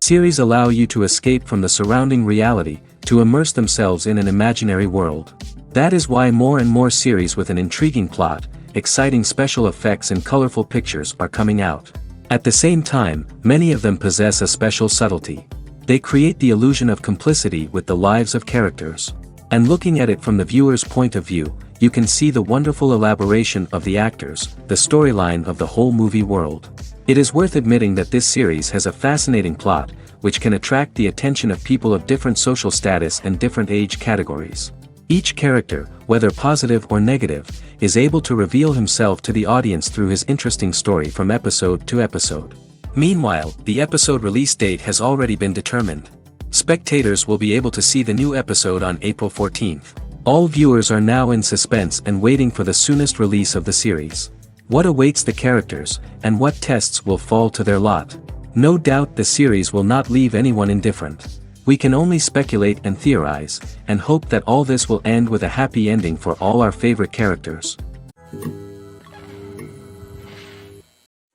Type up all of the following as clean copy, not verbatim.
Series allow you to escape from the surrounding reality, to immerse themselves in an imaginary world. That is why more and more series with an intriguing plot, exciting special effects and colorful pictures are coming out. At the same time, many of them possess a special subtlety. They create the illusion of complicity with the lives of characters. And looking at it from the viewer's point of view, you can see the wonderful elaboration of the actors, the storyline of the whole movie world. It is worth admitting that this series has a fascinating plot, which can attract the attention of people of different social status and different age categories. Each character, whether positive or negative, is able to reveal himself to the audience through his interesting story from episode to episode. Meanwhile, the episode release date has already been determined. Spectators will be able to see the new episode on April 14th. All viewers are now in suspense and waiting for the soonest release of the series. What awaits the characters, and what tests will fall to their lot? No doubt the series will not leave anyone indifferent. We can only speculate and theorize, and hope that all this will end with a happy ending for all our favorite characters.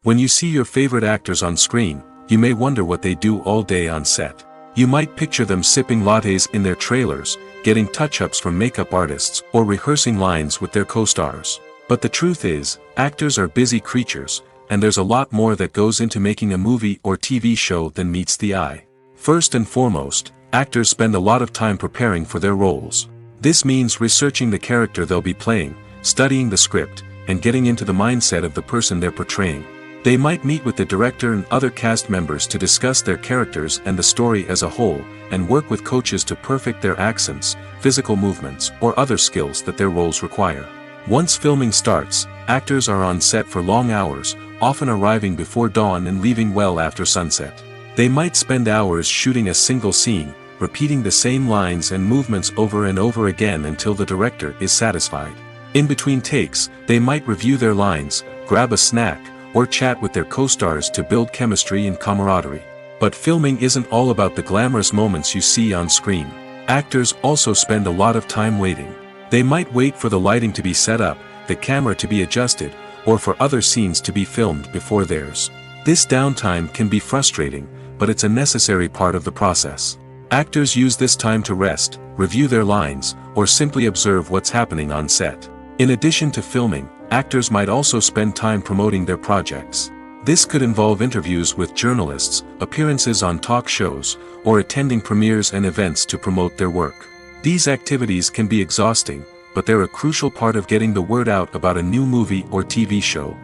When you see your favorite actors on screen, you may wonder what they do all day on set. You might picture them sipping lattes in their trailers, getting touch-ups from makeup artists, or rehearsing lines with their co-stars. But the truth is, actors are busy creatures, and there's a lot more that goes into making a movie or TV show than meets the eye. First and foremost, actors spend a lot of time preparing for their roles. This means researching the character they'll be playing, studying the script, and getting into the mindset of the person they're portraying. They might meet with the director and other cast members to discuss their characters and the story as a whole, and work with coaches to perfect their accents, physical movements, or other skills that their roles require. Once filming starts, actors are on set for long hours, often arriving before dawn and leaving well after sunset. They might spend hours shooting a single scene, repeating the same lines and movements over and over again until the director is satisfied. In between takes, they might review their lines, grab a snack, or chat with their co-stars to build chemistry and camaraderie. But filming isn't all about the glamorous moments you see on screen. Actors also spend a lot of time waiting. They might wait for the lighting to be set up, the camera to be adjusted, or for other scenes to be filmed before theirs. This downtime can be frustrating, but it's a necessary part of the process. Actors use this time to rest, review their lines, or simply observe what's happening on set. In addition to filming, actors might also spend time promoting their projects. This could involve interviews with journalists, appearances on talk shows, or attending premieres and events to promote their work. These activities can be exhausting, but they're a crucial part of getting the word out about a new movie or TV show.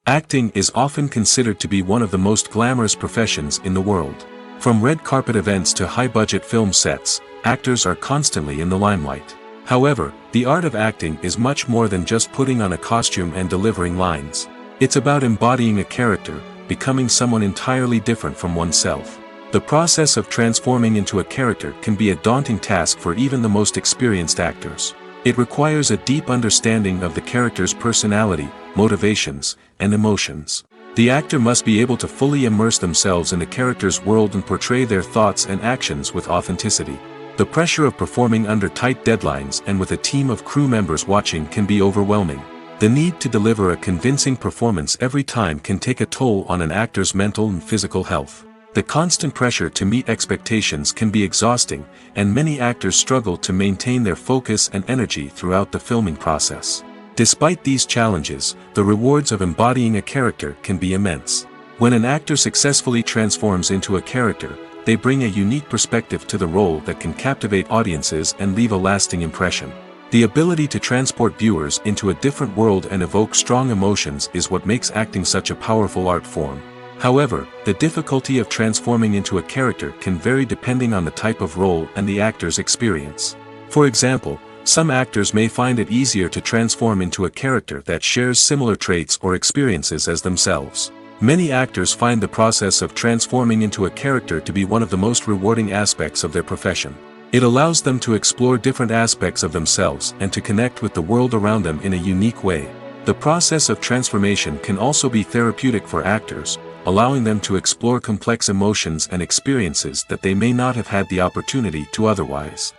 Acting is often considered to be one of the most glamorous professions in the world. From red carpet events to high-budget film sets, actors are constantly in the limelight. However, the art of acting is much more than just putting on a costume and delivering lines. It's about embodying a character, becoming someone entirely different from oneself. The process of transforming into a character can be a daunting task for even the most experienced actors. It requires a deep understanding of the character's personality, motivations, and emotions. The actor must be able to fully immerse themselves in the character's world and portray their thoughts and actions with authenticity. The pressure of performing under tight deadlines and with a team of crew members watching can be overwhelming. The need to deliver a convincing performance every time can take a toll on an actor's mental and physical health. The constant pressure to meet expectations can be exhausting, and many actors struggle to maintain their focus and energy throughout the filming process. Despite these challenges, the rewards of embodying a character can be immense. When an actor successfully transforms into a character, they bring a unique perspective to the role that can captivate audiences and leave a lasting impression. The ability to transport viewers into a different world and evoke strong emotions is what makes acting such a powerful art form. However, the difficulty of transforming into a character can vary depending on the type of role and the actor's experience. For example, some actors may find it easier to transform into a character that shares similar traits or experiences as themselves. Many actors find the process of transforming into a character to be one of the most rewarding aspects of their profession. It allows them to explore different aspects of themselves and to connect with the world around them in a unique way. The process of transformation can also be therapeutic for actors, allowing them to explore complex emotions and experiences that they may not have had the opportunity to otherwise.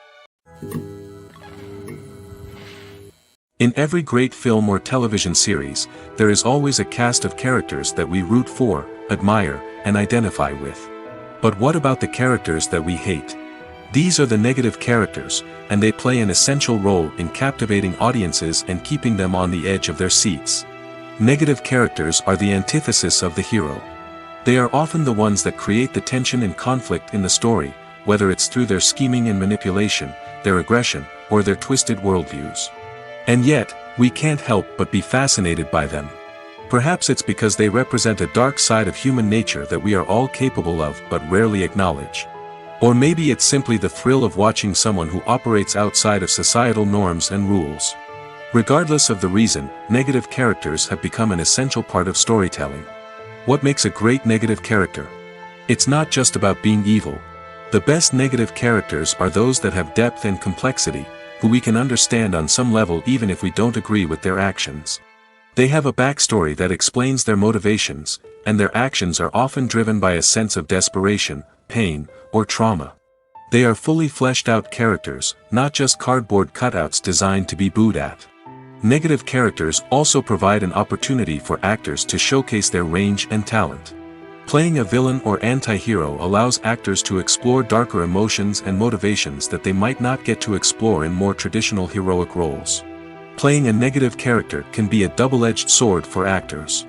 In every great film or television series, there is always a cast of characters that we root for, admire, and identify with. But what about the characters that we hate? These are the negative characters, and they play an essential role in captivating audiences and keeping them on the edge of their seats. Negative characters are the antithesis of the hero. They are often the ones that create the tension and conflict in the story, whether it's through their scheming and manipulation, their aggression, or their twisted worldviews. And yet, we can't help but be fascinated by them. Perhaps it's because they represent a dark side of human nature that we are all capable of but rarely acknowledge. Or maybe it's simply the thrill of watching someone who operates outside of societal norms and rules. Regardless of the reason, negative characters have become an essential part of storytelling. What makes a great negative character? It's not just about being evil. The best negative characters are those that have depth and complexity, who we can understand on some level even if we don't agree with their actions. They have a backstory that explains their motivations, and their actions are often driven by a sense of desperation, pain, or trauma. They are fully fleshed out characters, not just cardboard cutouts designed to be booed at. Negative characters also provide an opportunity for actors to showcase their range and talent. Playing a villain or anti-hero allows actors to explore darker emotions and motivations that they might not get to explore in more traditional heroic roles. Playing a negative character can be a double-edged sword for actors.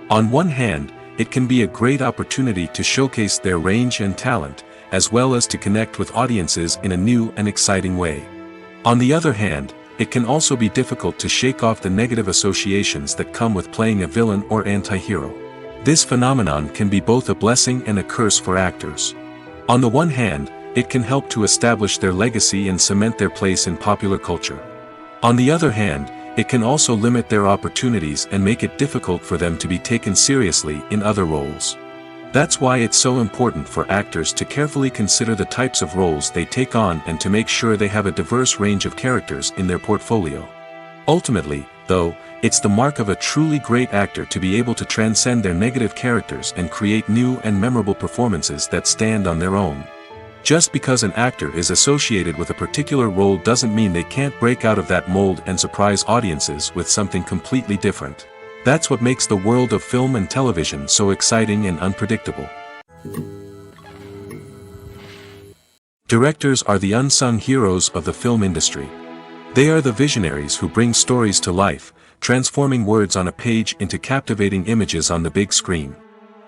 On one hand, it can be a great opportunity to showcase their range and talent, as well as to connect with audiences in a new and exciting way. On the other hand, it can also be difficult to shake off the negative associations that come with playing a villain or anti-hero. This phenomenon can be both a blessing and a curse for actors. On the one hand, it can help to establish their legacy and cement their place in popular culture. On the other hand, it can also limit their opportunities and make it difficult for them to be taken seriously in other roles. That's why it's so important for actors to carefully consider the types of roles they take on and to make sure they have a diverse range of characters in their portfolio. Ultimately, though, it's the mark of a truly great actor to be able to transcend their negative characters and create new and memorable performances that stand on their own. Just because an actor is associated with a particular role doesn't mean they can't break out of that mold and surprise audiences with something completely different. That's what makes the world of film and television so exciting and unpredictable. Directors are the unsung heroes of the film industry. They are the visionaries who bring stories to life, transforming words on a page into captivating images on the big screen.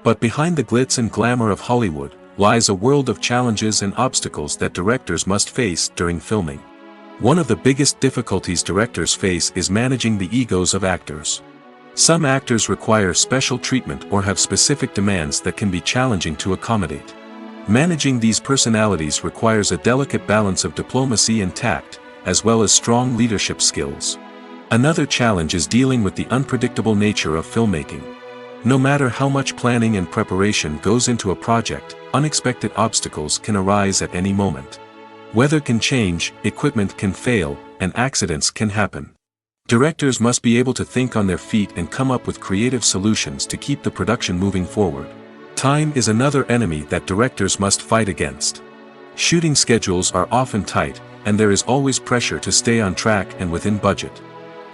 But behind the glitz and glamour of Hollywood lies a world of challenges and obstacles that directors must face during filming. One of the biggest difficulties directors face is managing the egos of actors. Some actors require special treatment or have specific demands that can be challenging to accommodate. Managing these personalities requires a delicate balance of diplomacy and tact, as well as strong leadership skills. Another challenge is dealing with the unpredictable nature of filmmaking. No matter how much planning and preparation goes into a project, unexpected obstacles can arise at any moment. Weather can change, equipment can fail, and accidents can happen. Directors must be able to think on their feet and come up with creative solutions to keep the production moving forward. Time is another enemy that directors must fight against. Shooting schedules are often tight, and there is always pressure to stay on track and within budget.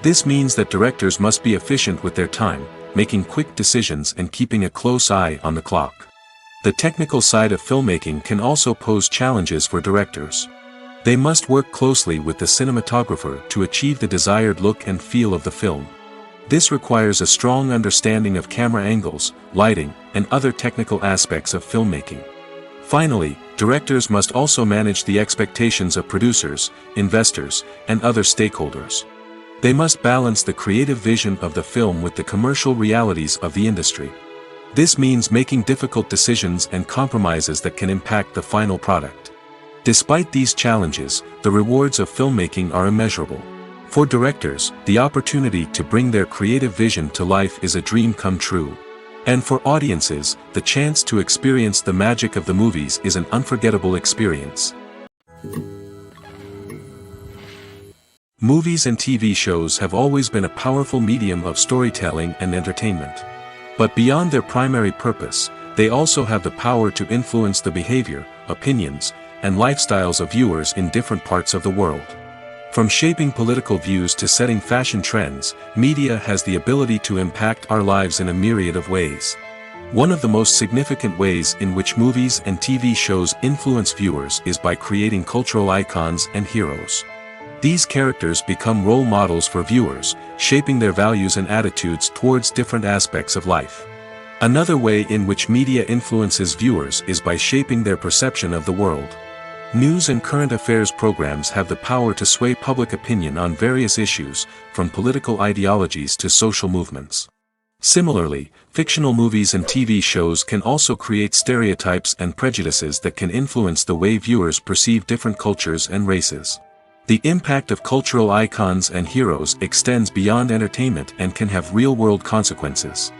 This means that directors must be efficient with their time, making quick decisions and keeping a close eye on the clock. The technical side of filmmaking can also pose challenges for directors. They must work closely with the cinematographer to achieve the desired look and feel of the film. This requires a strong understanding of camera angles, lighting, and other technical aspects of filmmaking. Finally, directors must also manage the expectations of producers, investors, and other stakeholders. They must balance the creative vision of the film with the commercial realities of the industry. This means making difficult decisions and compromises that can impact the final product. Despite these challenges, the rewards of filmmaking are immeasurable. For directors, the opportunity to bring their creative vision to life is a dream come true. And for audiences, the chance to experience the magic of the movies is an unforgettable experience. Movies and TV shows have always been a powerful medium of storytelling and entertainment. But beyond their primary purpose, they also have the power to influence the behavior, opinions, and lifestyles of viewers in different parts of the world. From shaping political views to setting fashion trends, media has the ability to impact our lives in a myriad of ways. One of the most significant ways in which movies and TV shows influence viewers is by creating cultural icons and heroes. These characters become role models for viewers, shaping their values and attitudes towards different aspects of life. Another way in which media influences viewers is by shaping their perception of the world. News and current affairs programs have the power to sway public opinion on various issues, from political ideologies to social movements. Similarly, fictional movies and TV shows can also create stereotypes and prejudices that can influence the way viewers perceive different cultures and races. The impact of cultural icons and heroes extends beyond entertainment and can have real-world consequences.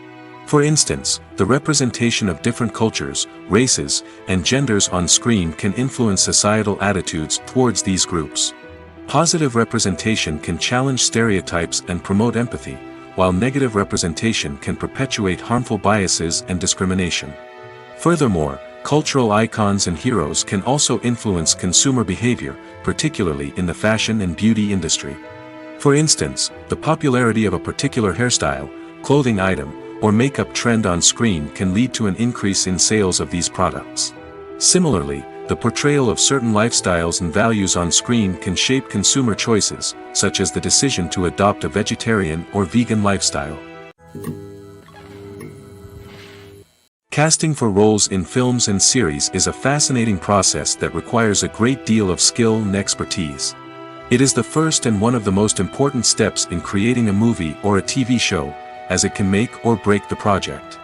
For instance, the representation of different cultures, races, and genders on screen can influence societal attitudes towards these groups. Positive representation can challenge stereotypes and promote empathy, while negative representation can perpetuate harmful biases and discrimination. Furthermore, cultural icons and heroes can also influence consumer behavior, particularly in the fashion and beauty industry. For instance, the popularity of a particular hairstyle, clothing item, or makeup trend on screen can lead to an increase in sales of these products. Similarly, the portrayal of certain lifestyles and values on screen can shape consumer choices, such as the decision to adopt a vegetarian or vegan lifestyle. Casting for roles in films and series is a fascinating process that requires a great deal of skill and expertise. It is the first and one of the most important steps in creating a movie or a TV show, as it can make or break the project.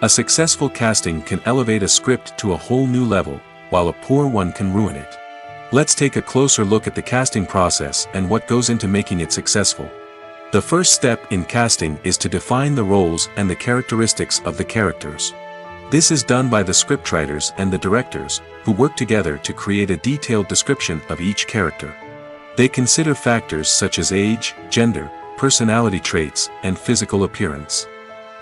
A successful casting can elevate a script to a whole new level, while a poor one can ruin it. Let's take a closer look at the casting process and what goes into making it successful. The first step in casting is to define the roles and the characteristics of the characters. This is done by the scriptwriters and the directors, who work together to create a detailed description of each character. They consider factors such as age, gender, personality traits, and physical appearance.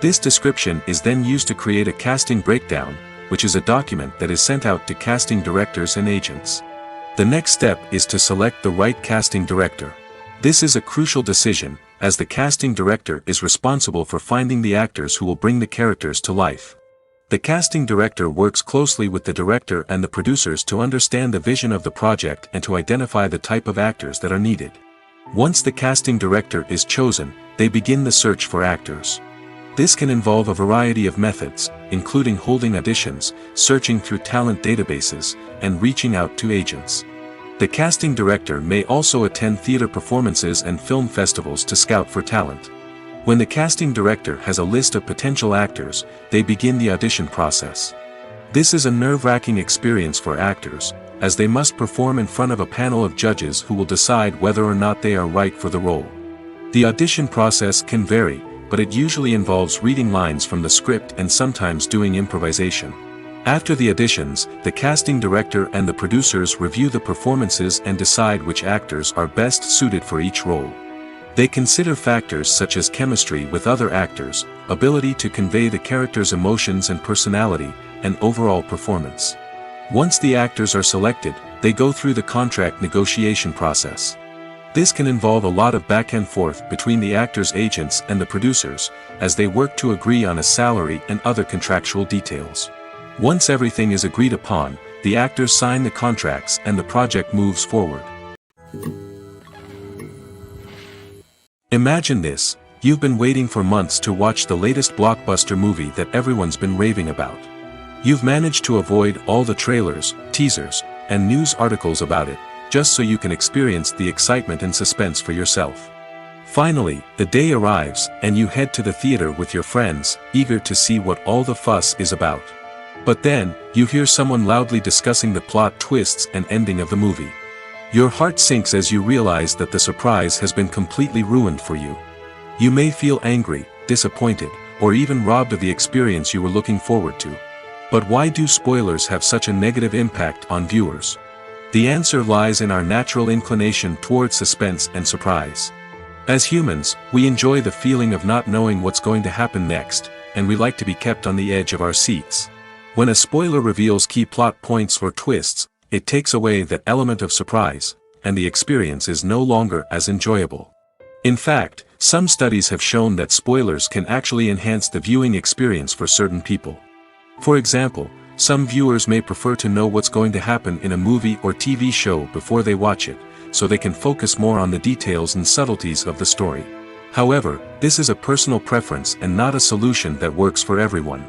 This description is then used to create a casting breakdown, which is a document that is sent out to casting directors and agents. The next step is to select the right casting director. This is a crucial decision, as the casting director is responsible for finding the actors who will bring the characters to life. The casting director works closely with the director and the producers to understand the vision of the project and to identify the type of actors that are needed. Once the casting director is chosen, they begin the search for actors. This can involve a variety of methods, including holding auditions, searching through talent databases, and reaching out to agents. The casting director may also attend theater performances and film festivals to scout for talent. When the casting director has a list of potential actors, they begin the audition process. This is a nerve-wracking experience for actors, as they must perform in front of a panel of judges who will decide whether or not they are right for the role. The audition process can vary, but it usually involves reading lines from the script and sometimes doing improvisation. After the auditions, the casting director and the producers review the performances and decide which actors are best suited for each role. They consider factors such as chemistry with other actors, ability to convey the character's emotions and personality, and overall performance. Once the actors are selected, they go through the contract negotiation process. This can involve a lot of back and forth between the actors' agents and the producers, as they work to agree on a salary and other contractual details. Once everything is agreed upon, the actors sign the contracts and the project moves forward. Imagine this: you've been waiting for months to watch the latest blockbuster movie that everyone's been raving about. You've managed to avoid all the trailers, teasers, and news articles about it, just so you can experience the excitement and suspense for yourself. Finally, the day arrives, and you head to the theater with your friends, eager to see what all the fuss is about. But then, you hear someone loudly discussing the plot twists and ending of the movie. Your heart sinks as you realize that the surprise has been completely ruined for you. You may feel angry, disappointed, or even robbed of the experience you were looking forward to. But why do spoilers have such a negative impact on viewers? The answer lies in our natural inclination towards suspense and surprise. As humans, we enjoy the feeling of not knowing what's going to happen next, and we like to be kept on the edge of our seats. When a spoiler reveals key plot points or twists, it takes away that element of surprise, and the experience is no longer as enjoyable. In fact, some studies have shown that spoilers can actually enhance the viewing experience for certain people. For example, some viewers may prefer to know what's going to happen in a movie or TV show before they watch it, so they can focus more on the details and subtleties of the story. However, this is a personal preference and not a solution that works for everyone.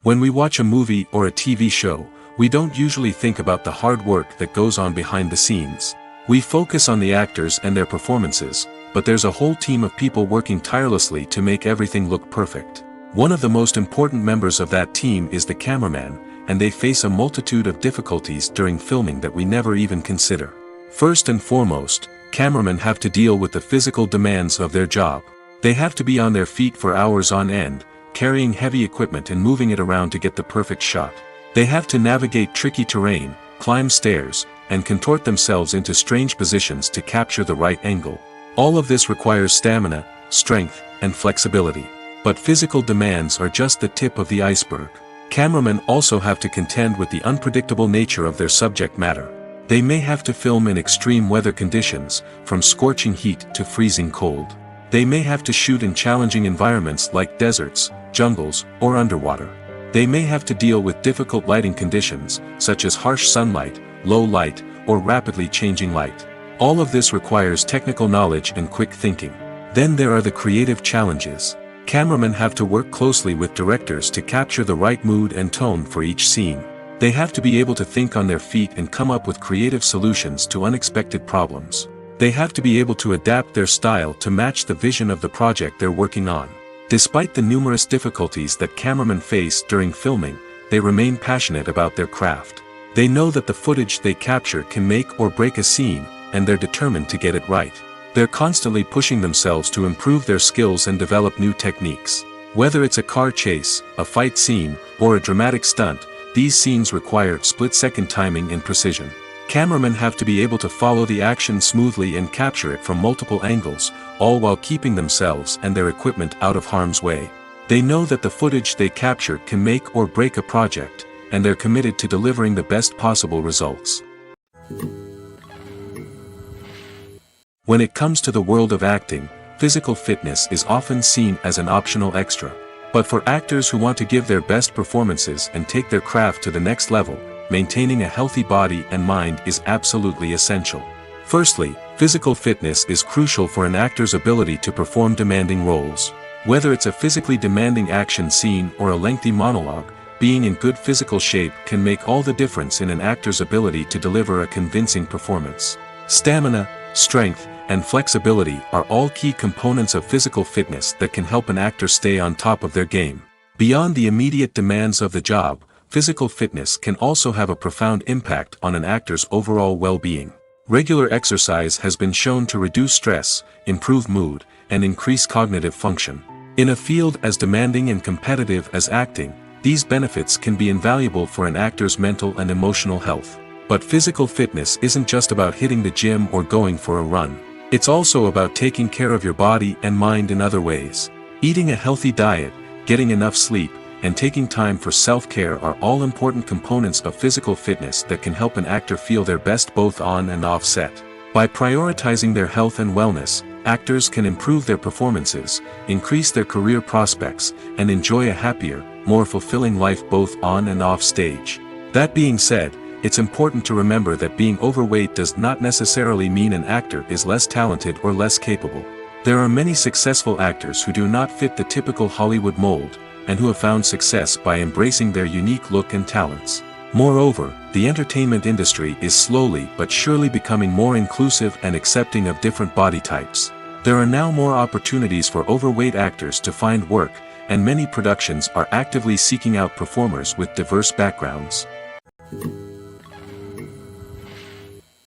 When we watch a movie or a TV show, we don't usually think about the hard work that goes on behind the scenes. We focus on the actors and their performances, but there's a whole team of people working tirelessly to make everything look perfect. One of the most important members of that team is the cameraman, and they face a multitude of difficulties during filming that we never even consider. First and foremost, cameramen have to deal with the physical demands of their job. They have to be on their feet for hours on end, carrying heavy equipment and moving it around to get the perfect shot. They have to navigate tricky terrain, climb stairs, and contort themselves into strange positions to capture the right angle. All of this requires stamina, strength, and flexibility. But physical demands are just the tip of the iceberg. Cameramen also have to contend with the unpredictable nature of their subject matter. They may have to film in extreme weather conditions, from scorching heat to freezing cold. They may have to shoot in challenging environments like deserts, jungles, or underwater. They may have to deal with difficult lighting conditions, such as harsh sunlight, low light, or rapidly changing light. All of this requires technical knowledge and quick thinking. Then there are the creative challenges. Cameramen have to work closely with directors to capture the right mood and tone for each scene. They have to be able to think on their feet and come up with creative solutions to unexpected problems. They have to be able to adapt their style to match the vision of the project they're working on. Despite the numerous difficulties that cameramen face during filming, they remain passionate about their craft. They know that the footage they capture can make or break a scene, and they're determined to get it right. They're constantly pushing themselves to improve their skills and develop new techniques. Whether it's a car chase, a fight scene, or a dramatic stunt, these scenes require split-second timing and precision. Cameramen have to be able to follow the action smoothly and capture it from multiple angles, all while keeping themselves and their equipment out of harm's way. They know that the footage they capture can make or break a project, and they're committed to delivering the best possible results. When it comes to the world of acting, physical fitness is often seen as an optional extra. But for actors who want to give their best performances and take their craft to the next level, maintaining a healthy body and mind is absolutely essential. Firstly, physical fitness is crucial for an actor's ability to perform demanding roles. Whether it's a physically demanding action scene or a lengthy monologue, being in good physical shape can make all the difference in an actor's ability to deliver a convincing performance. Stamina, strength, and flexibility are all key components of physical fitness that can help an actor stay on top of their game. Beyond the immediate demands of the job, physical fitness can also have a profound impact on an actor's overall well-being. Regular exercise has been shown to reduce stress, improve mood, and increase cognitive function. In a field as demanding and competitive as acting, these benefits can be invaluable for an actor's mental and emotional health. But physical fitness isn't just about hitting the gym or going for a run. It's also about taking care of your body and mind in other ways. Eating a healthy diet, getting enough sleep, and taking time for self-care are all important components of physical fitness that can help an actor feel their best both on and off set. By prioritizing their health and wellness, actors can improve their performances, increase their career prospects, and enjoy a happier, more fulfilling life both on and off stage. That being said, it's important to remember that being overweight does not necessarily mean an actor is less talented or less capable. There are many successful actors who do not fit the typical Hollywood mold, and who have found success by embracing their unique look and talents. Moreover, the entertainment industry is slowly but surely becoming more inclusive and accepting of different body types. There are now more opportunities for overweight actors to find work, and many productions are actively seeking out performers with diverse backgrounds.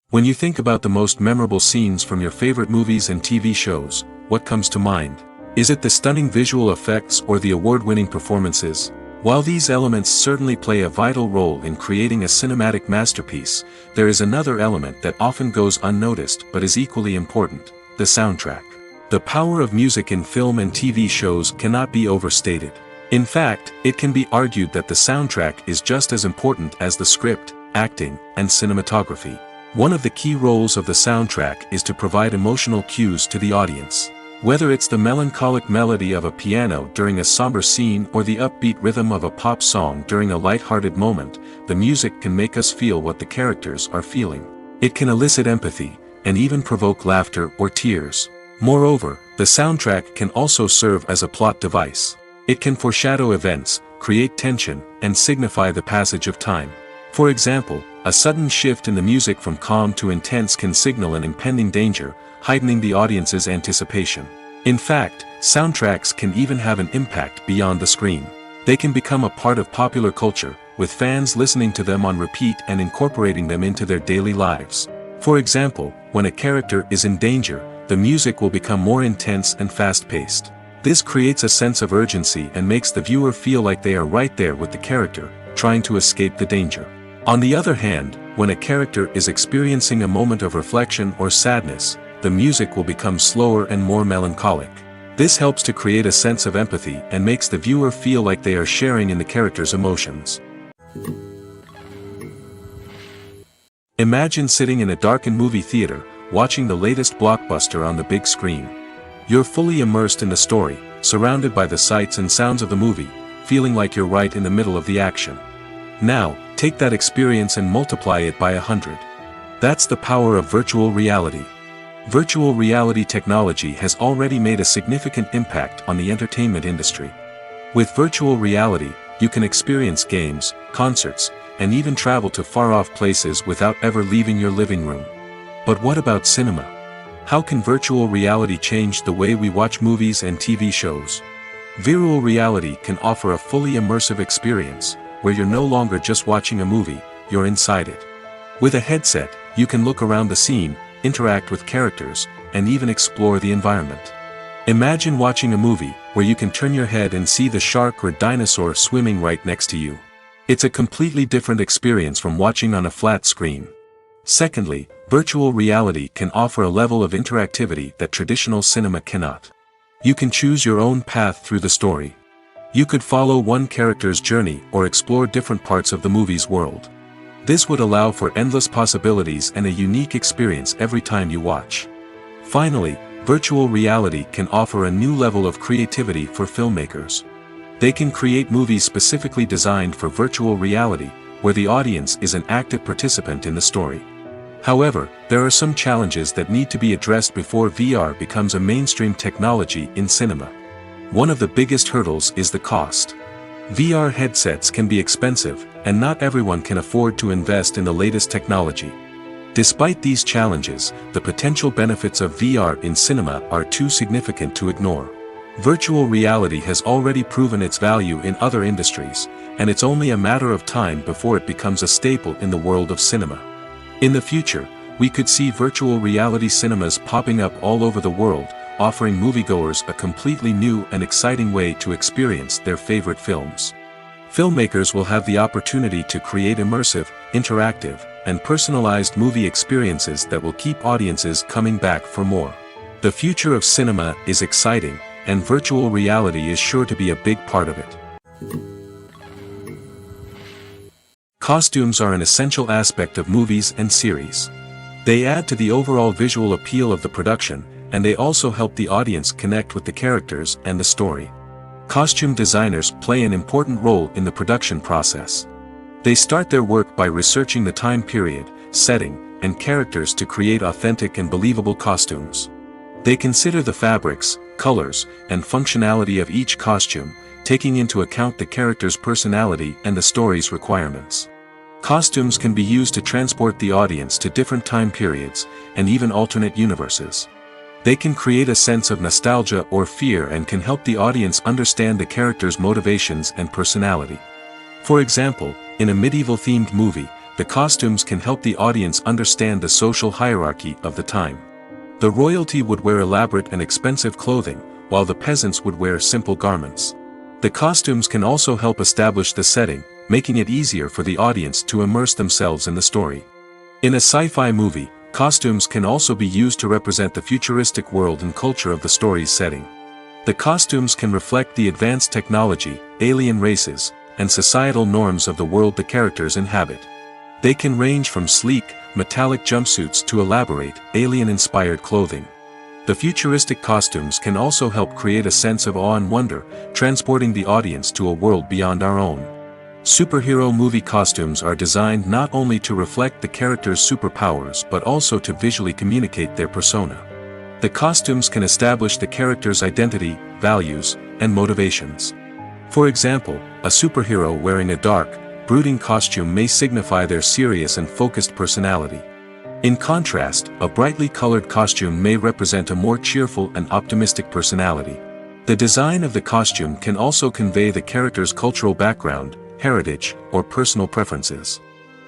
When you think about the most memorable scenes from your favorite movies and TV shows, what comes to mind? Is it the stunning visual effects or the award-winning performances? While these elements certainly play a vital role in creating a cinematic masterpiece, there is another element that often goes unnoticed but is equally important: the soundtrack. The power of music in film and TV shows cannot be overstated. In fact, it can be argued that the soundtrack is just as important as the script, acting, and cinematography. One of the key roles of the soundtrack is to provide emotional cues to the audience. Whether it's the melancholic melody of a piano during a somber scene or the upbeat rhythm of a pop song during a light-hearted moment, the music can make us feel what the characters are feeling. It can elicit empathy, and even provoke laughter or tears. Moreover, the soundtrack can also serve as a plot device. It can foreshadow events, create tension, and signify the passage of time. For example, a sudden shift in the music from calm to intense can signal an impending danger, heightening the audience's anticipation. In fact, soundtracks can even have an impact beyond the screen. They can become a part of popular culture, with fans listening to them on repeat and incorporating them into their daily lives. For example, when a character is in danger, the music will become more intense and fast-paced. This creates a sense of urgency and makes the viewer feel like they are right there with the character, trying to escape the danger. On the other hand, when a character is experiencing a moment of reflection or sadness, the music will become slower and more melancholic. This helps to create a sense of empathy and makes the viewer feel like they are sharing in the character's emotions. Imagine sitting in a darkened movie theater, watching the latest blockbuster on the big screen. You're fully immersed in the story, surrounded by the sights and sounds of the movie, feeling like you're right in the middle of the action. Now, take that experience and multiply it by 100. That's the power of virtual reality. Virtual reality technology has already made a significant impact on the entertainment industry. With virtual reality, you can experience games, concerts, and even travel to far-off places without ever leaving your living room. But what about cinema? How can virtual reality change the way we watch movies and TV shows? Virtual reality can offer a fully immersive experience, where you're no longer just watching a movie, you're inside it. With a headset, you can look around the scene, interact with characters, and even explore the environment. Imagine watching a movie where you can turn your head and see the shark or dinosaur swimming right next to you. It's a completely different experience from watching on a flat screen. Secondly, virtual reality can offer a level of interactivity that traditional cinema cannot. You can choose your own path through the story. You could follow one character's journey or explore different parts of the movie's world. This would allow for endless possibilities and a unique experience every time you watch. Finally, virtual reality can offer a new level of creativity for filmmakers. They can create movies specifically designed for virtual reality, where the audience is an active participant in the story. However, there are some challenges that need to be addressed before VR becomes a mainstream technology in cinema. One of the biggest hurdles is the cost. VR headsets can be expensive, and not everyone can afford to invest in the latest technology. Despite these challenges, the potential benefits of VR in cinema are too significant to ignore. Virtual reality has already proven its value in other industries, and it's only a matter of time before it becomes a staple in the world of cinema. In the future, we could see virtual reality cinemas popping up all over the world, offering moviegoers a completely new and exciting way to experience their favorite films. Filmmakers will have the opportunity to create immersive, interactive, and personalized movie experiences that will keep audiences coming back for more. The future of cinema is exciting, and virtual reality is sure to be a big part of it. Costumes are an essential aspect of movies and series. They add to the overall visual appeal of the production, and they also help the audience connect with the characters and the story. Costume designers play an important role in the production process. They start their work by researching the time period, setting, and characters to create authentic and believable costumes. They consider the fabrics, colors, and functionality of each costume, taking into account the character's personality and the story's requirements. Costumes can be used to transport the audience to different time periods, and even alternate universes. They can create a sense of nostalgia or fear and can help the audience understand the character's motivations and personality. For example, in a medieval-themed movie, the costumes can help the audience understand the social hierarchy of the time. The royalty would wear elaborate and expensive clothing, while the peasants would wear simple garments. The costumes can also help establish the setting, making it easier for the audience to immerse themselves in the story. In a sci-fi movie, costumes can also be used to represent the futuristic world and culture of the story's setting. The costumes can reflect the advanced technology, alien races, and societal norms of the world the characters inhabit. They can range from sleek, metallic jumpsuits to elaborate, alien-inspired clothing. The futuristic costumes can also help create a sense of awe and wonder, transporting the audience to a world beyond our own. Superhero movie costumes are designed not only to reflect the character's superpowers but also to visually communicate their persona. The costumes can establish the character's identity, values, and motivations. For example, a superhero wearing a dark, brooding costume may signify their serious and focused personality. In contrast, a brightly colored costume may represent a more cheerful and optimistic personality. The design of the costume can also convey the character's cultural background, heritage, or personal preferences.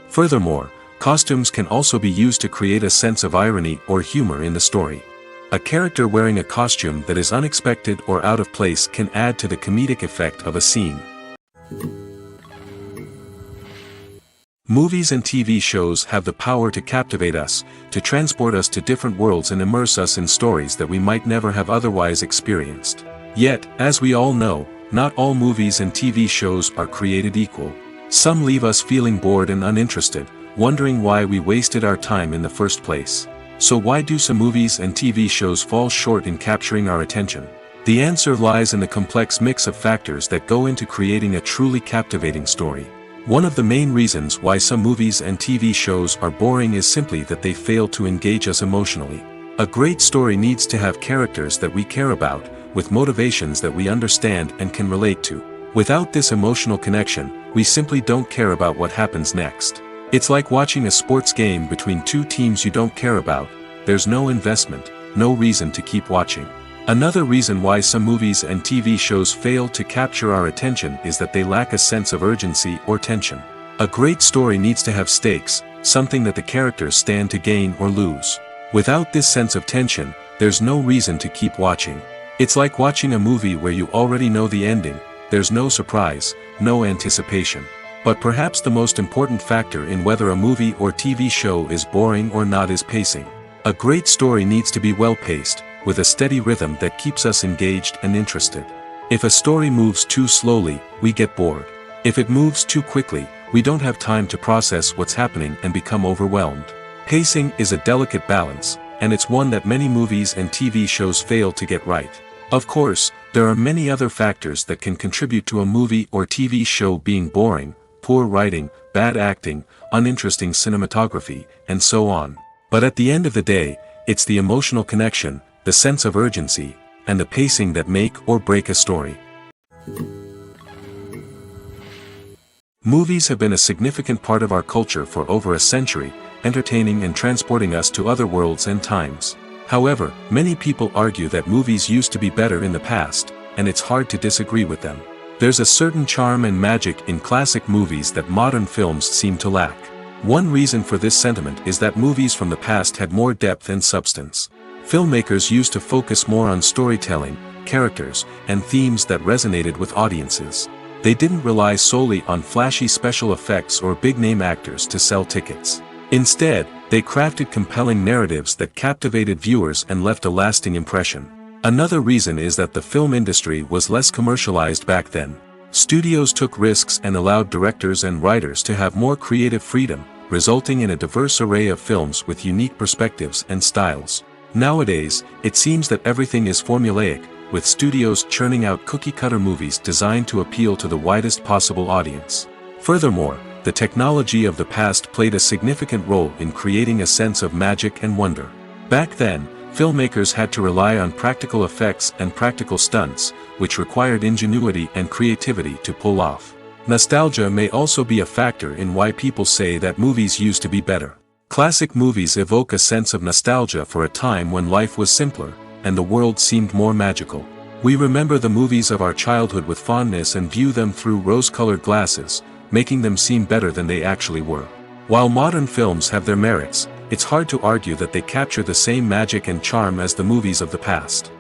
Furthermore, costumes can also be used to create a sense of irony or humor in the story. A character wearing a costume that is unexpected or out of place can add to the comedic effect of a scene. Movies and TV shows have the power to captivate us, to transport us to different worlds and immerse us in stories that we might never have otherwise experienced. Yet, as we all know, not all movies and TV shows are created equal. Some leave us feeling bored and uninterested, wondering why we wasted our time in the first place. So why do some movies and TV shows fall short in capturing our attention? The answer lies in the complex mix of factors that go into creating a truly captivating story. One of the main reasons why some movies and TV shows are boring is simply that they fail to engage us emotionally. A great story needs to have characters that we care about, with motivations that we understand and can relate to. Without this emotional connection, we simply don't care about what happens next. It's like watching a sports game between two teams you don't care about. There's no investment, no reason to keep watching. Another reason why some movies and TV shows fail to capture our attention is that they lack a sense of urgency or tension. A great story needs to have stakes, something that the characters stand to gain or lose. Without this sense of tension, there's no reason to keep watching. It's like watching a movie where you already know the ending. There's no surprise, no anticipation. But perhaps the most important factor in whether a movie or TV show is boring or not is pacing. A great story needs to be well-paced, with a steady rhythm that keeps us engaged and interested. If a story moves too slowly, we get bored. If it moves too quickly, we don't have time to process what's happening and become overwhelmed. Pacing is a delicate balance, and it's one that many movies and TV shows fail to get right. Of course, there are many other factors that can contribute to a movie or TV show being boring: poor writing, bad acting, uninteresting cinematography, and so on. But at the end of the day, it's the emotional connection, the sense of urgency, and the pacing that make or break a story. Movies have been a significant part of our culture for over a century, entertaining and transporting us to other worlds and times. However, many people argue that movies used to be better in the past, and it's hard to disagree with them. There's a certain charm and magic in classic movies that modern films seem to lack. One reason for this sentiment is that movies from the past had more depth and substance. Filmmakers used to focus more on storytelling, characters, and themes that resonated with audiences. They didn't rely solely on flashy special effects or big-name actors to sell tickets. Instead, they crafted compelling narratives that captivated viewers and left a lasting impression. Another reason is that the film industry was less commercialized back then. Studios took risks and allowed directors and writers to have more creative freedom, resulting in a diverse array of films with unique perspectives and styles. Nowadays, it seems that everything is formulaic, with studios churning out cookie-cutter movies designed to appeal to the widest possible audience. Furthermore, the technology of the past played a significant role in creating a sense of magic and wonder. Back then, filmmakers had to rely on practical effects and practical stunts, which required ingenuity and creativity to pull off. Nostalgia may also be a factor in why people say that movies used to be better. Classic movies evoke a sense of nostalgia for a time when life was simpler, and the world seemed more magical. We remember the movies of our childhood with fondness and view them through rose-colored glasses, making them seem better than they actually were. While modern films have their merits, it's hard to argue that they capture the same magic and charm as the movies of the past.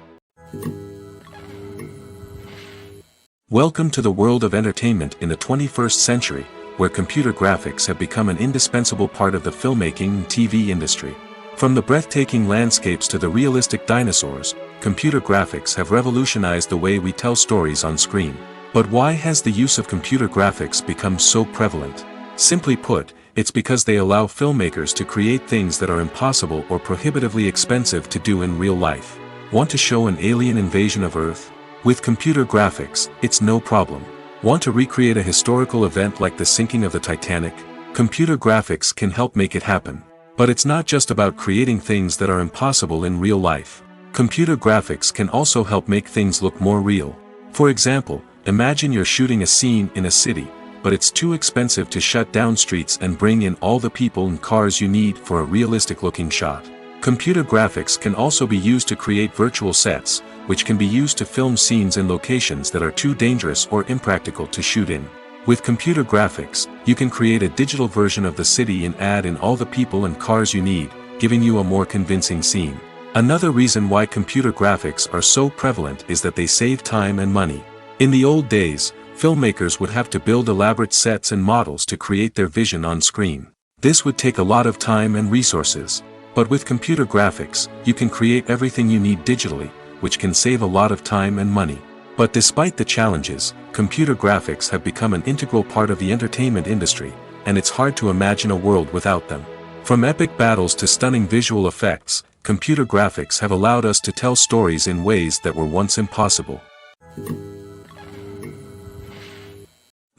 Welcome to the world of entertainment in the 21st century, where computer graphics have become an indispensable part of the filmmaking and TV industry. From the breathtaking landscapes to the realistic dinosaurs, computer graphics have revolutionized the way we tell stories on screen. But why has the use of computer graphics become so prevalent? Simply put, it's because they allow filmmakers to create things that are impossible or prohibitively expensive to do in real life. Want to show an alien invasion of Earth? With computer graphics, it's no problem. Want to recreate a historical event like the sinking of the Titanic? Computer graphics can help make it happen. But it's not just about creating things that are impossible in real life. Computer graphics can also help make things look more real. For example, imagine you're shooting a scene in a city, but it's too expensive to shut down streets and bring in all the people and cars you need for a realistic-looking shot. Computer graphics can also be used to create virtual sets, which can be used to film scenes in locations that are too dangerous or impractical to shoot in. With computer graphics, you can create a digital version of the city and add in all the people and cars you need, giving you a more convincing scene. Another reason why computer graphics are so prevalent is that they save time and money. In the old days, filmmakers would have to build elaborate sets and models to create their vision on screen. This would take a lot of time and resources. But with computer graphics, you can create everything you need digitally, which can save a lot of time and money. But despite the challenges, computer graphics have become an integral part of the entertainment industry, and it's hard to imagine a world without them. From epic battles to stunning visual effects, computer graphics have allowed us to tell stories in ways that were once impossible.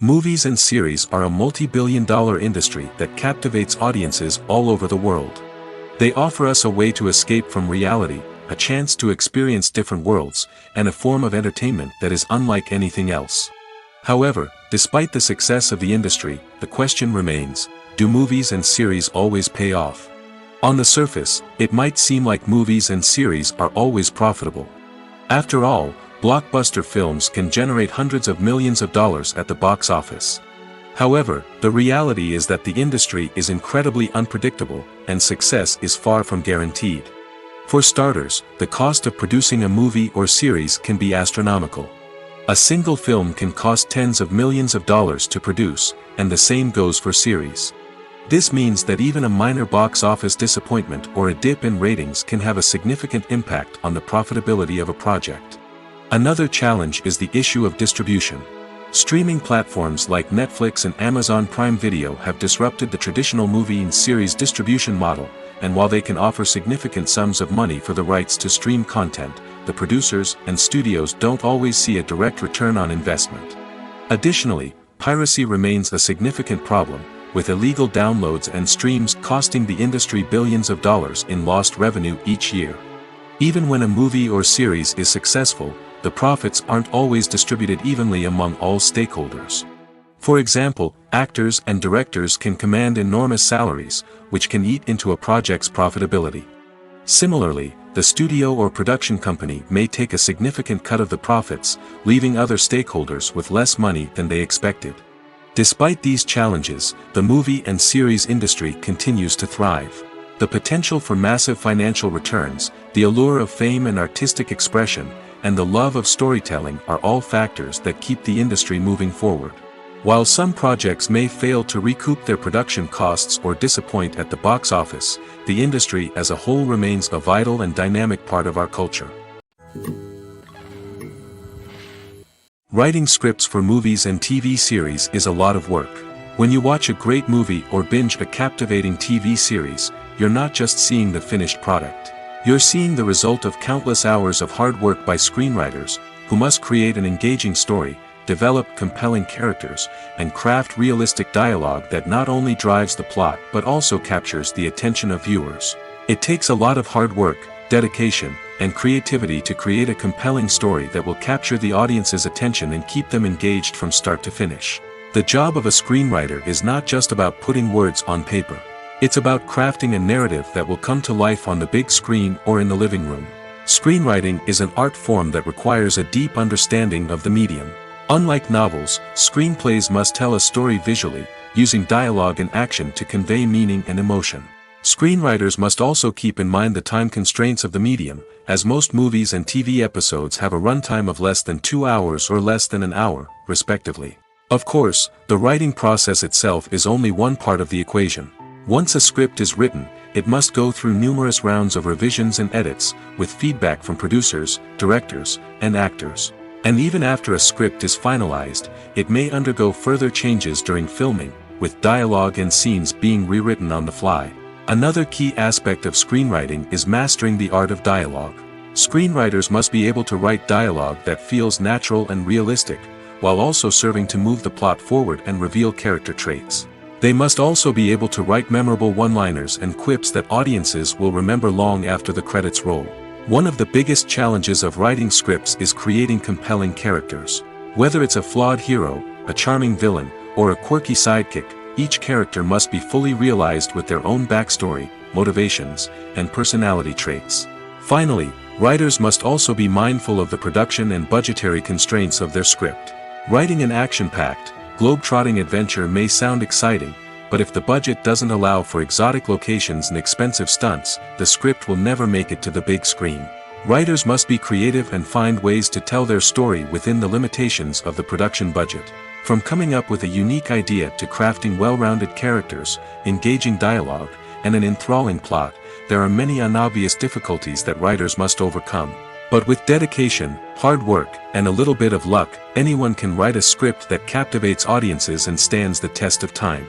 Movies and series are a multi-billion-dollar industry that captivates audiences all over the world. They offer us a way to escape from reality, a chance to experience different worlds, and a form of entertainment that is unlike anything else. However, despite the success of the industry, the question remains, do movies and series always pay off? On the surface, it might seem like movies and series are always profitable. After all, blockbuster films can generate hundreds of millions of dollars at the box office. However, the reality is that the industry is incredibly unpredictable, and success is far from guaranteed. For starters, the cost of producing a movie or series can be astronomical. A single film can cost tens of millions of dollars to produce, and the same goes for series. This means that even a minor box office disappointment or a dip in ratings can have a significant impact on the profitability of a project. Another challenge is the issue of distribution. Streaming platforms like Netflix and Amazon Prime Video have disrupted the traditional movie and series distribution model, and while they can offer significant sums of money for the rights to stream content, the producers and studios don't always see a direct return on investment. Additionally, piracy remains a significant problem, with illegal downloads and streams costing the industry billions of dollars in lost revenue each year. Even when a movie or series is successful, the profits aren't always distributed evenly among all stakeholders. For example, actors and directors can command enormous salaries, which can eat into a project's profitability. Similarly, the studio or production company may take a significant cut of the profits, leaving other stakeholders with less money than they expected. Despite these challenges, the movie and series industry continues to thrive. The potential for massive financial returns, the allure of fame and artistic expression, and the love of storytelling are all factors that keep the industry moving forward. While some projects may fail to recoup their production costs or disappoint at the box office, the industry as a whole remains a vital and dynamic part of our culture. Writing scripts for movies and TV series is a lot of work. When you watch a great movie or binge a captivating TV series, you're not just seeing the finished product. You're seeing the result of countless hours of hard work by screenwriters, who must create an engaging story, develop compelling characters, and craft realistic dialogue that not only drives the plot but also captures the attention of viewers. It takes a lot of hard work, dedication, and creativity to create a compelling story that will capture the audience's attention and keep them engaged from start to finish. The job of a screenwriter is not just about putting words on paper. It's about crafting a narrative that will come to life on the big screen or in the living room. Screenwriting is an art form that requires a deep understanding of the medium. Unlike novels, screenplays must tell a story visually, using dialogue and action to convey meaning and emotion. Screenwriters must also keep in mind the time constraints of the medium, as most movies and TV episodes have a runtime of less than 2 hours or less than an hour, respectively. Of course, the writing process itself is only one part of the equation. Once a script is written, it must go through numerous rounds of revisions and edits, with feedback from producers, directors, and actors. And even after a script is finalized, it may undergo further changes during filming, with dialogue and scenes being rewritten on the fly. Another key aspect of screenwriting is mastering the art of dialogue. Screenwriters must be able to write dialogue that feels natural and realistic, while also serving to move the plot forward and reveal character traits. They must also be able to write memorable one-liners and quips that audiences will remember long after the credits roll. One of the biggest challenges of writing scripts is creating compelling characters. Whether it's a flawed hero, a charming villain, or a quirky sidekick, each character must be fully realized with their own backstory, motivations, and personality traits. Finally, writers must also be mindful of the production and budgetary constraints of their script. Writing an action-packed, globe-trotting adventure may sound exciting, but if the budget doesn't allow for exotic locations and expensive stunts, the script will never make it to the big screen. Writers must be creative and find ways to tell their story within the limitations of the production budget. From coming up with a unique idea to crafting well-rounded characters, engaging dialogue, and an enthralling plot, there are many unobvious difficulties that writers must overcome. But with dedication, hard work, and a little bit of luck, anyone can write a script that captivates audiences and stands the test of time.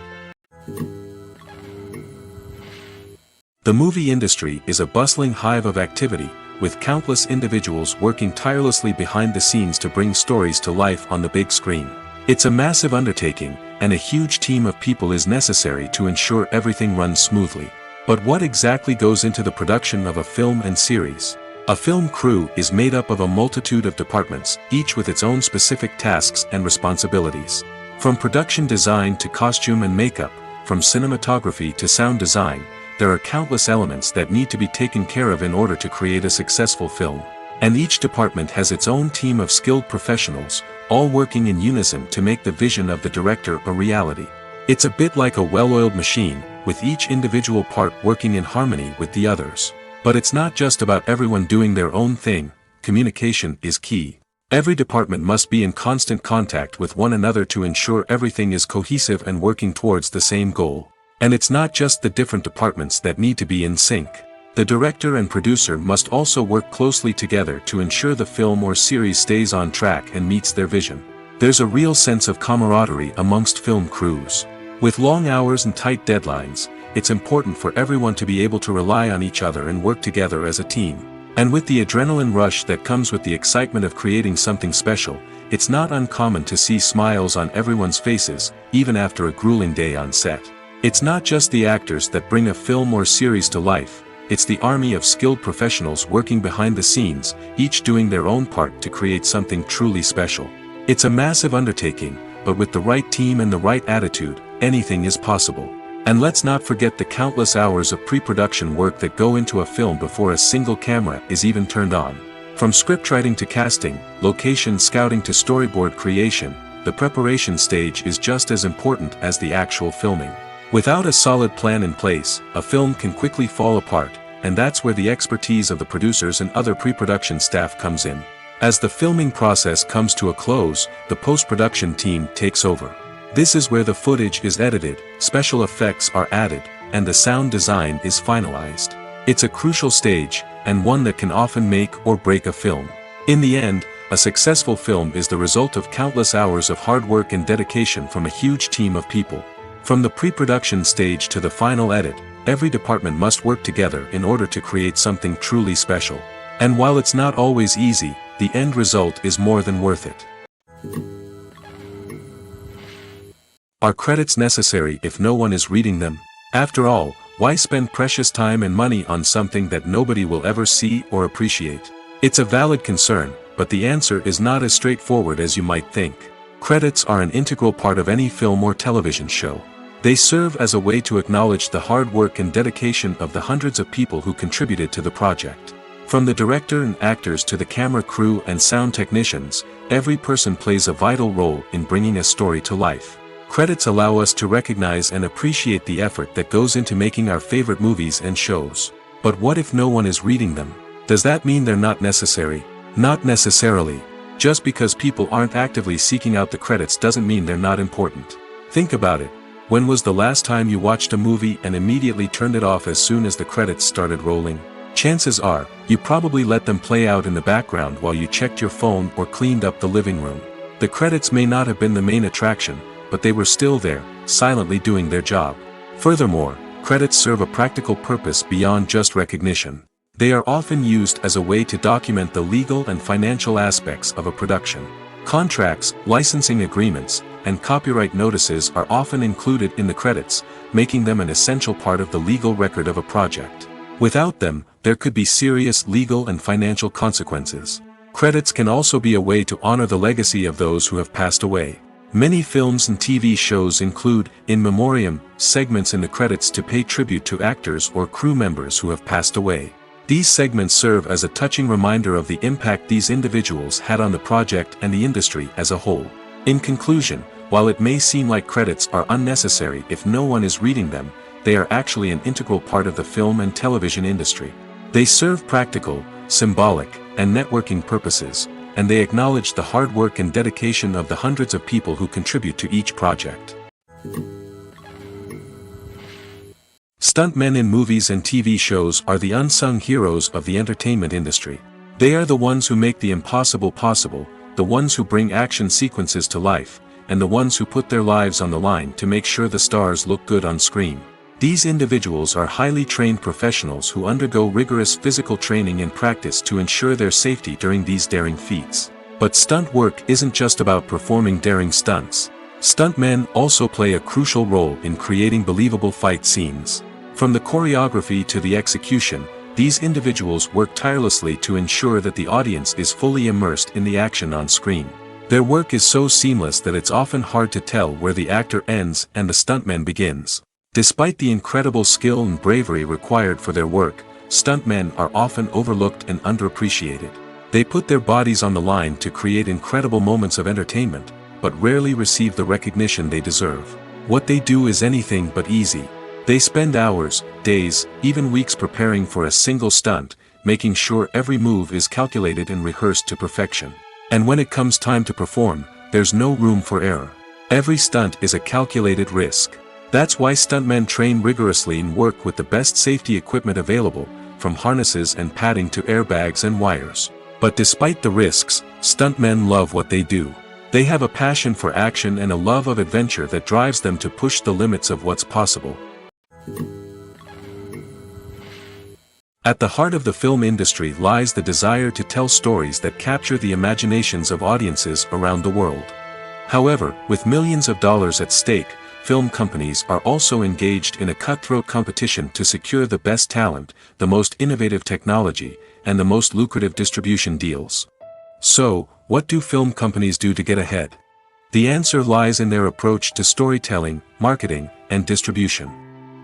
The movie industry is a bustling hive of activity, with countless individuals working tirelessly behind the scenes to bring stories to life on the big screen. It's a massive undertaking, and a huge team of people is necessary to ensure everything runs smoothly. But what exactly goes into the production of a film and series? A film crew is made up of a multitude of departments, each with its own specific tasks and responsibilities. From production design to costume and makeup, from cinematography to sound design, there are countless elements that need to be taken care of in order to create a successful film. And each department has its own team of skilled professionals, all working in unison to make the vision of the director a reality. It's a bit like a well-oiled machine, with each individual part working in harmony with the others. But it's not just about everyone doing their own thing. Communication is key. Every department must be in constant contact with one another to ensure everything is cohesive and working towards the same goal. And it's not just the different departments that need to be in sync. The director and producer must also work closely together to ensure the film or series stays on track and meets their vision. There's a real sense of camaraderie amongst film crews. With long hours and tight deadlines, it's important for everyone to be able to rely on each other and work together as a team. And with the adrenaline rush that comes with the excitement of creating something special, it's not uncommon to see smiles on everyone's faces, even after a grueling day on set. It's not just the actors that bring a film or series to life, it's the army of skilled professionals working behind the scenes, each doing their own part to create something truly special. It's a massive undertaking, but with the right team and the right attitude, anything is possible. And let's not forget the countless hours of pre-production work that go into a film before a single camera is even turned on. From scriptwriting to casting, location scouting to storyboard creation, the preparation stage is just as important as the actual filming. Without a solid plan in place, a film can quickly fall apart, and that's where the expertise of the producers and other pre-production staff comes in. As the filming process comes to a close, the post-production team takes over. This is where the footage is edited, special effects are added, and the sound design is finalized. It's a crucial stage, and one that can often make or break a film. In the end, a successful film is the result of countless hours of hard work and dedication from a huge team of people. From the pre-production stage to the final edit, every department must work together in order to create something truly special. And while it's not always easy, the end result is more than worth it. Are credits necessary if no one is reading them? After all, why spend precious time and money on something that nobody will ever see or appreciate? It's a valid concern, but the answer is not as straightforward as you might think. Credits are an integral part of any film or television show. They serve as a way to acknowledge the hard work and dedication of the hundreds of people who contributed to the project. From the director and actors to the camera crew and sound technicians, every person plays a vital role in bringing a story to life. Credits allow us to recognize and appreciate the effort that goes into making our favorite movies and shows. But what if no one is reading them? Does that mean they're not necessary? Not necessarily. Just because people aren't actively seeking out the credits doesn't mean they're not important. Think about it. When was the last time you watched a movie and immediately turned it off as soon as the credits started rolling? Chances are, you probably let them play out in the background while you checked your phone or cleaned up the living room. The credits may not have been the main attraction, but they were still there, silently doing their job. Furthermore, credits serve a practical purpose beyond just recognition. They are often used as a way to document the legal and financial aspects of a production. Contracts, licensing agreements, and copyright notices are often included in the credits, making them an essential part of the legal record of a project. Without them, there could be serious legal and financial consequences. Credits can also be a way to honor the legacy of those who have passed away. Many films and TV shows include, in memoriam, segments in the credits to pay tribute to actors or crew members who have passed away. These segments serve as a touching reminder of the impact these individuals had on the project and the industry as a whole. In conclusion, while it may seem like credits are unnecessary if no one is reading them, they are actually an integral part of the film and television industry. They serve practical, symbolic, and networking purposes, and they acknowledge the hard work and dedication of the hundreds of people who contribute to each project. Stuntmen in movies and TV shows are the unsung heroes of the entertainment industry. They are the ones who make the impossible possible, the ones who bring action sequences to life, and the ones who put their lives on the line to make sure the stars look good on screen. These individuals are highly trained professionals who undergo rigorous physical training and practice to ensure their safety during these daring feats. But stunt work isn't just about performing daring stunts. Stuntmen also play a crucial role in creating believable fight scenes. From the choreography to the execution, these individuals work tirelessly to ensure that the audience is fully immersed in the action on screen. Their work is so seamless that it's often hard to tell where the actor ends and the stuntman begins. Despite the incredible skill and bravery required for their work, stuntmen are often overlooked and underappreciated. They put their bodies on the line to create incredible moments of entertainment, but rarely receive the recognition they deserve. What they do is anything but easy. They spend hours, days, even weeks preparing for a single stunt, making sure every move is calculated and rehearsed to perfection. And when it comes time to perform, there's no room for error. Every stunt is a calculated risk. That's why stuntmen train rigorously and work with the best safety equipment available, from harnesses and padding to airbags and wires. But despite the risks, stuntmen love what they do. They have a passion for action and a love of adventure that drives them to push the limits of what's possible. At the heart of the film industry lies the desire to tell stories that capture the imaginations of audiences around the world. However, with millions of dollars at stake, film companies are also engaged in a cutthroat competition to secure the best talent, the most innovative technology, and the most lucrative distribution deals. So, what do film companies do to get ahead? The answer lies in their approach to storytelling, marketing, and distribution.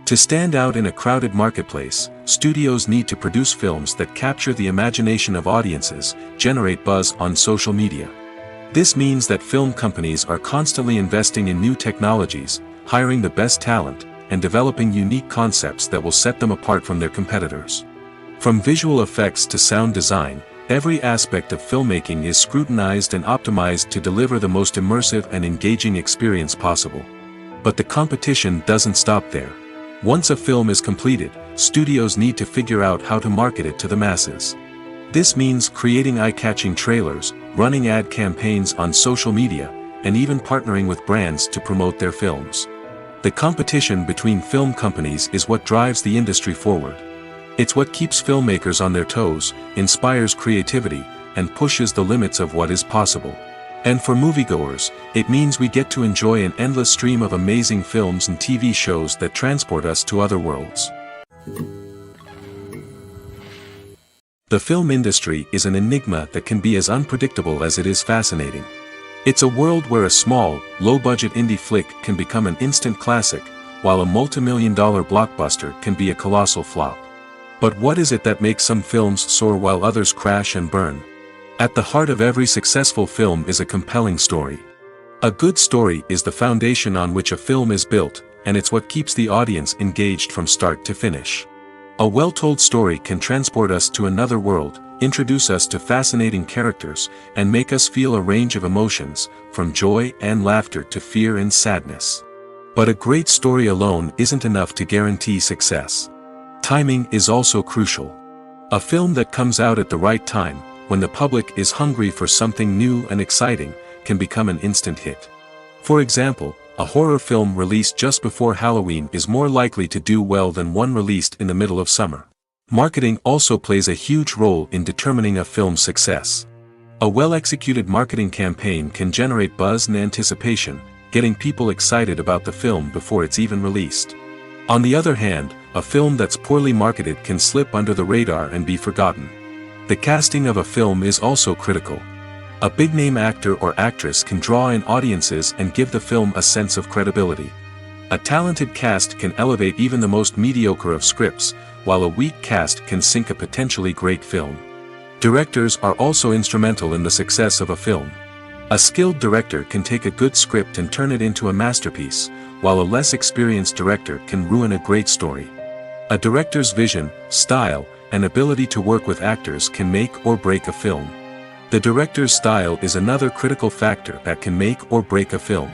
To stand out in a crowded marketplace, studios need to produce films that capture the imagination of audiences, generate buzz on social media. This means that film companies are constantly investing in new technologies, hiring the best talent, and developing unique concepts that will set them apart from their competitors. From visual effects to sound design, every aspect of filmmaking is scrutinized and optimized to deliver the most immersive and engaging experience possible. But the competition doesn't stop there. Once a film is completed, studios need to figure out how to market it to the masses. This means creating eye-catching trailers, running ad campaigns on social media, and even partnering with brands to promote their films. The competition between film companies is what drives the industry forward. It's what keeps filmmakers on their toes, inspires creativity, and pushes the limits of what is possible. And for moviegoers, it means we get to enjoy an endless stream of amazing films and TV shows that transport us to other worlds. The film industry is an enigma that can be as unpredictable as it is fascinating. It's a world where a small, low-budget indie flick can become an instant classic, while a multi-million-dollar blockbuster can be a colossal flop. But what is it that makes some films soar while others crash and burn? At the heart of every successful film is a compelling story. A good story is the foundation on which a film is built, and it's what keeps the audience engaged from start to finish. A well-told story can transport us to another world, introduce us to fascinating characters, and make us feel a range of emotions, from joy and laughter to fear and sadness. But a great story alone isn't enough to guarantee success. Timing is also crucial. A film that comes out at the right time, when the public is hungry for something new and exciting, can become an instant hit. For example, A horror film released just before Halloween is more likely to do well than one released in the middle of summer. Marketing also plays a huge role in determining a film's success. A well-executed marketing campaign can generate buzz and anticipation, getting people excited about the film before it's even released. On the other hand, a film that's poorly marketed can slip under the radar and be forgotten. The casting of a film is also critical. A big-name actor or actress can draw in audiences and give the film a sense of credibility. A talented cast can elevate even the most mediocre of scripts, while a weak cast can sink a potentially great film. Directors are also instrumental in the success of a film. A skilled director can take a good script and turn it into a masterpiece, while a less experienced director can ruin a great story. A director's vision, style, and ability to work with actors can make or break a film. The director's style is another critical factor that can make or break a film.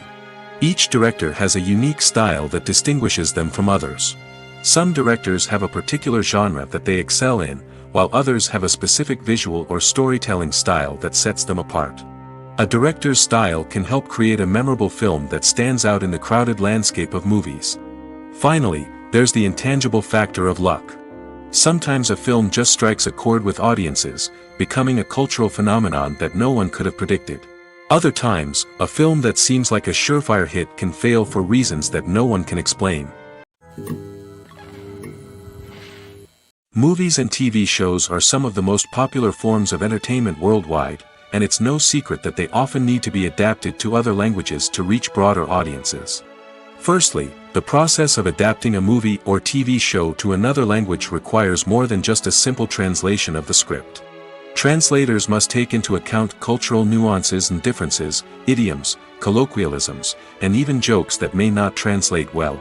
Each director has a unique style that distinguishes them from others. Some directors have a particular genre that they excel in, while others have a specific visual or storytelling style that sets them apart. A director's style can help create a memorable film that stands out in the crowded landscape of movies. Finally, there's the intangible factor of luck. Sometimes a film just strikes a chord with audiences, becoming a cultural phenomenon that no one could have predicted. Other times, a film that seems like a surefire hit can fail for reasons that no one can explain. Movies and TV shows are some of the most popular forms of entertainment worldwide, and it's no secret that they often need to be adapted to other languages to reach broader audiences. Firstly, the process of adapting a movie or TV show to another language requires more than just a simple translation of the script. Translators must take into account cultural nuances and differences, idioms, colloquialisms, and even jokes that may not translate well.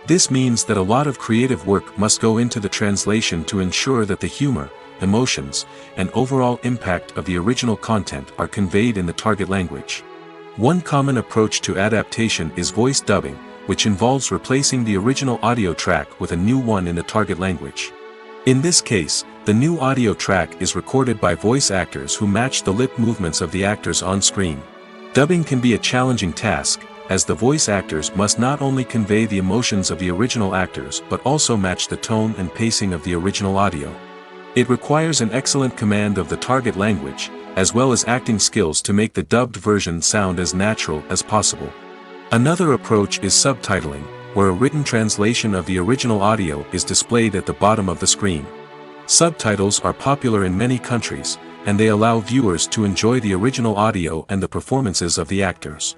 This means that a lot of creative work must go into the translation to ensure that the humor, emotions, and overall impact of the original content are conveyed in the target language. One common approach to adaptation is voice dubbing, which involves replacing the original audio track with a new one in the target language. In this case, the new audio track is recorded by voice actors who match the lip movements of the actors on screen. Dubbing can be a challenging task, as the voice actors must not only convey the emotions of the original actors but also match the tone and pacing of the original audio. It requires an excellent command of the target language, as well as acting skills to make the dubbed version sound as natural as possible. Another approach is subtitling, where a written translation of the original audio is displayed at the bottom of the screen. Subtitles are popular in many countries, and they allow viewers to enjoy the original audio and the performances of the actors.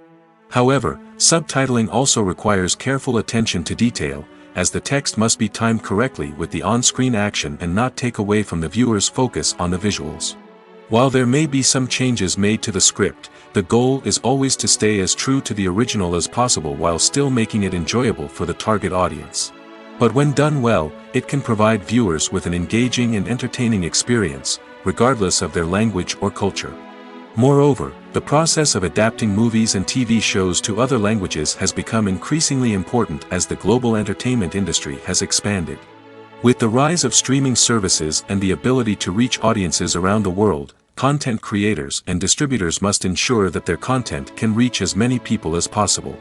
However, subtitling also requires careful attention to detail, as the text must be timed correctly with the on-screen action and not take away from the viewer's focus on the visuals. While there may be some changes made to the script, the goal is always to stay as true to the original as possible while still making it enjoyable for the target audience. But when done well, it can provide viewers with an engaging and entertaining experience, regardless of their language or culture. Moreover, the process of adapting movies and TV shows to other languages has become increasingly important as the global entertainment industry has expanded. With the rise of streaming services and the ability to reach audiences around the world, content creators and distributors must ensure that their content can reach as many people as possible.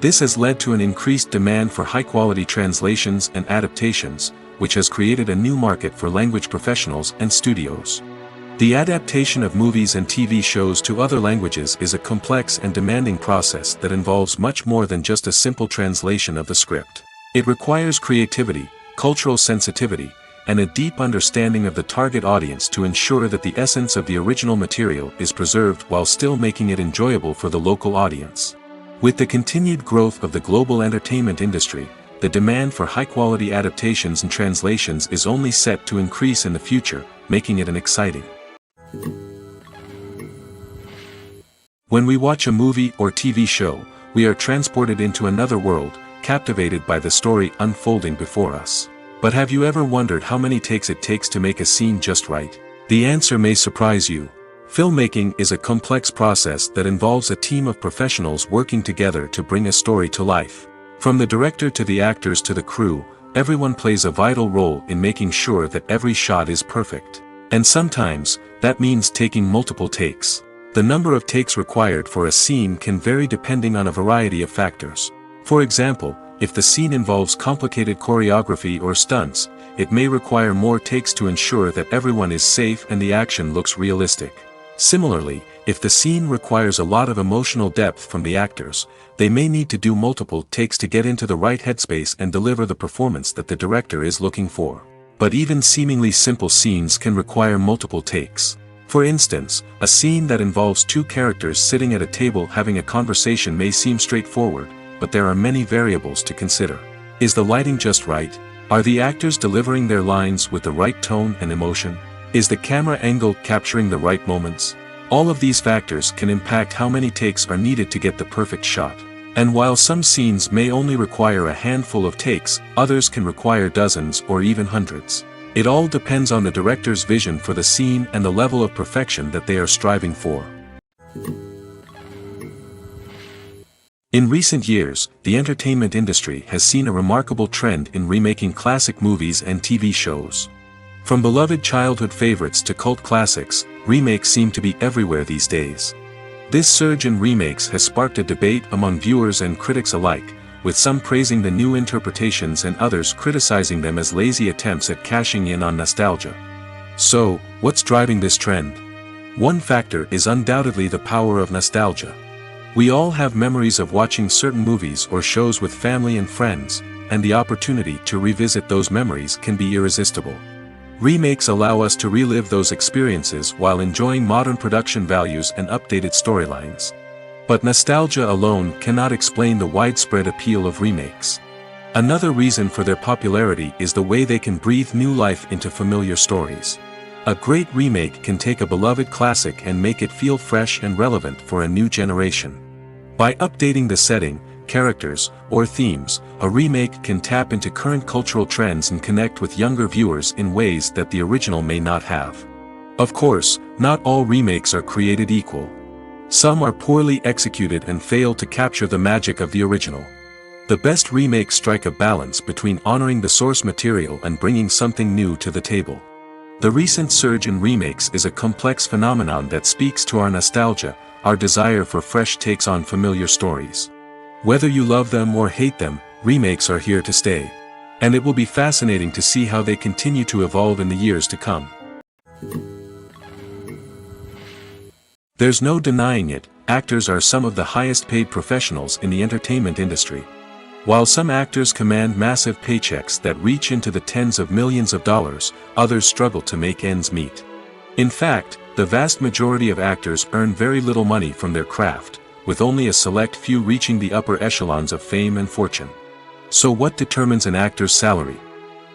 This has led to an increased demand for high-quality translations and adaptations, which has created a new market for language professionals and studios. The adaptation of movies and TV shows to other languages is a complex and demanding process that involves much more than just a simple translation of the script. It requires creativity, cultural sensitivity, and a deep understanding of the target audience to ensure that the essence of the original material is preserved while still making it enjoyable for the local audience. With the continued growth of the global entertainment industry, the demand for high-quality adaptations and translations is only set to increase in the future, making it an exciting. When we watch a movie or TV show, we are transported into another world, captivated by the story unfolding before us. But have you ever wondered how many takes it takes to make a scene just right? The answer may surprise you. Filmmaking is a complex process that involves a team of professionals working together to bring a story to life. From the director to the actors to the crew, everyone plays a vital role in making sure that every shot is perfect. And sometimes, that means taking multiple takes. The number of takes required for a scene can vary depending on a variety of factors. For example, if the scene involves complicated choreography or stunts, it may require more takes to ensure that everyone is safe and the action looks realistic. Similarly, if the scene requires a lot of emotional depth from the actors, they may need to do multiple takes to get into the right headspace and deliver the performance that the director is looking for. But even seemingly simple scenes can require multiple takes. For instance, a scene that involves two characters sitting at a table having a conversation may seem straightforward, but there are many variables to consider. Is the lighting just right? Are the actors delivering their lines with the right tone and emotion? Is the camera angle capturing the right moments? All of these factors can impact how many takes are needed to get the perfect shot. And while some scenes may only require a handful of takes, others can require dozens or even hundreds. It all depends on the director's vision for the scene and the level of perfection that they are striving for. In recent years, the entertainment industry has seen a remarkable trend in remaking classic movies and TV shows. From beloved childhood favorites to cult classics, remakes seem to be everywhere these days. This surge in remakes has sparked a debate among viewers and critics alike, with some praising the new interpretations and others criticizing them as lazy attempts at cashing in on nostalgia. So, what's driving this trend? One factor is undoubtedly the power of nostalgia. We all have memories of watching certain movies or shows with family and friends, and the opportunity to revisit those memories can be irresistible. Remakes allow us to relive those experiences while enjoying modern production values and updated storylines. But nostalgia alone cannot explain the widespread appeal of remakes. Another reason for their popularity is the way they can breathe new life into familiar stories. A great remake can take a beloved classic and make it feel fresh and relevant for a new generation. By updating the setting, characters, or themes, a remake can tap into current cultural trends and connect with younger viewers in ways that the original may not have. Of course, not all remakes are created equal. Some are poorly executed and fail to capture the magic of the original. The best remakes strike a balance between honoring the source material and bringing something new to the table. The recent surge in remakes is a complex phenomenon that speaks to our nostalgia, our desire for fresh takes on familiar stories. Whether you love them or hate them, remakes are here to stay. And it will be fascinating to see how they continue to evolve in the years to come. There's no denying it, actors are some of the highest paid professionals in the entertainment industry. While some actors command massive paychecks that reach into the tens of millions of dollars, others struggle to make ends meet. In fact, the vast majority of actors earn very little money from their craft, with only a select few reaching the upper echelons of fame and fortune. So what determines an actor's salary?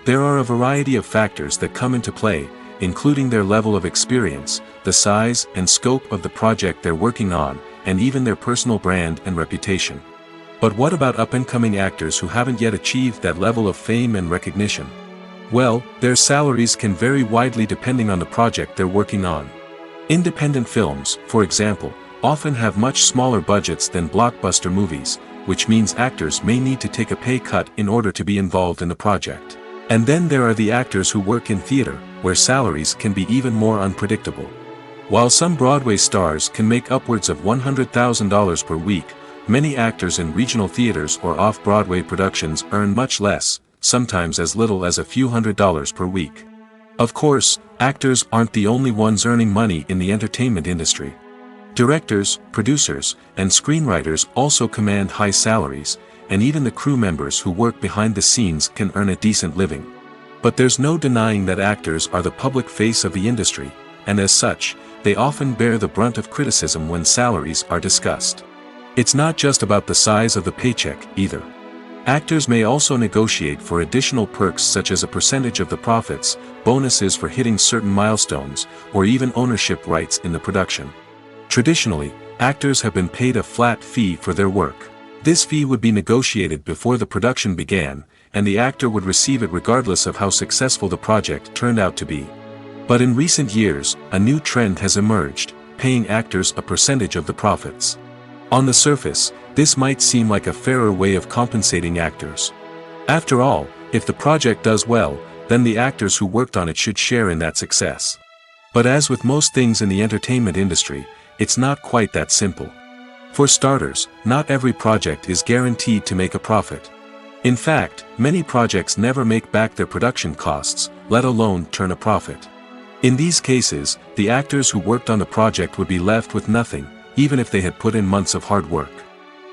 There are a variety of factors that come into play, including their level of experience, the size and scope of the project they're working on, and even their personal brand and reputation. But what about up-and-coming actors who haven't yet achieved that level of fame and recognition? Well, their salaries can vary widely depending on the project they're working on. Independent films, for example, often have much smaller budgets than blockbuster movies, which means actors may need to take a pay cut in order to be involved in the project. And then there are the actors who work in theater, where salaries can be even more unpredictable. While some Broadway stars can make upwards of $100,000 per week, many actors in regional theaters or off-Broadway productions earn much less, sometimes as little as a few $100s per week. Of course, actors aren't the only ones earning money in the entertainment industry. Directors, producers, and screenwriters also command high salaries, and even the crew members who work behind the scenes can earn a decent living. But there's no denying that actors are the public face of the industry, and as such, they often bear the brunt of criticism when salaries are discussed. It's not just about the size of the paycheck, either. Actors may also negotiate for additional perks such as a percentage of the profits, bonuses for hitting certain milestones, or even ownership rights in the production. Traditionally, actors have been paid a flat fee for their work. This fee would be negotiated before the production began, and the actor would receive it regardless of how successful the project turned out to be. But in recent years, a new trend has emerged, paying actors a percentage of the profits. On the surface, this might seem like a fairer way of compensating actors. After all, if the project does well, then the actors who worked on it should share in that success. But as with most things in the entertainment industry, it's not quite that simple. For starters, not every project is guaranteed to make a profit. In fact, many projects never make back their production costs, let alone turn a profit. In these cases, the actors who worked on the project would be left with nothing, even if they had put in months of hard work.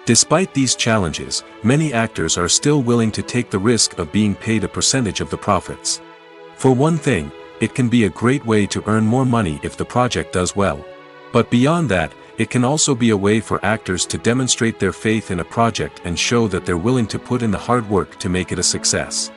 Despite these challenges, many actors are still willing to take the risk of being paid a percentage of the profits. For one thing, it can be a great way to earn more money if the project does well. But beyond that, it can also be a way for actors to demonstrate their faith in a project and show that they're willing to put in the hard work to make it a success.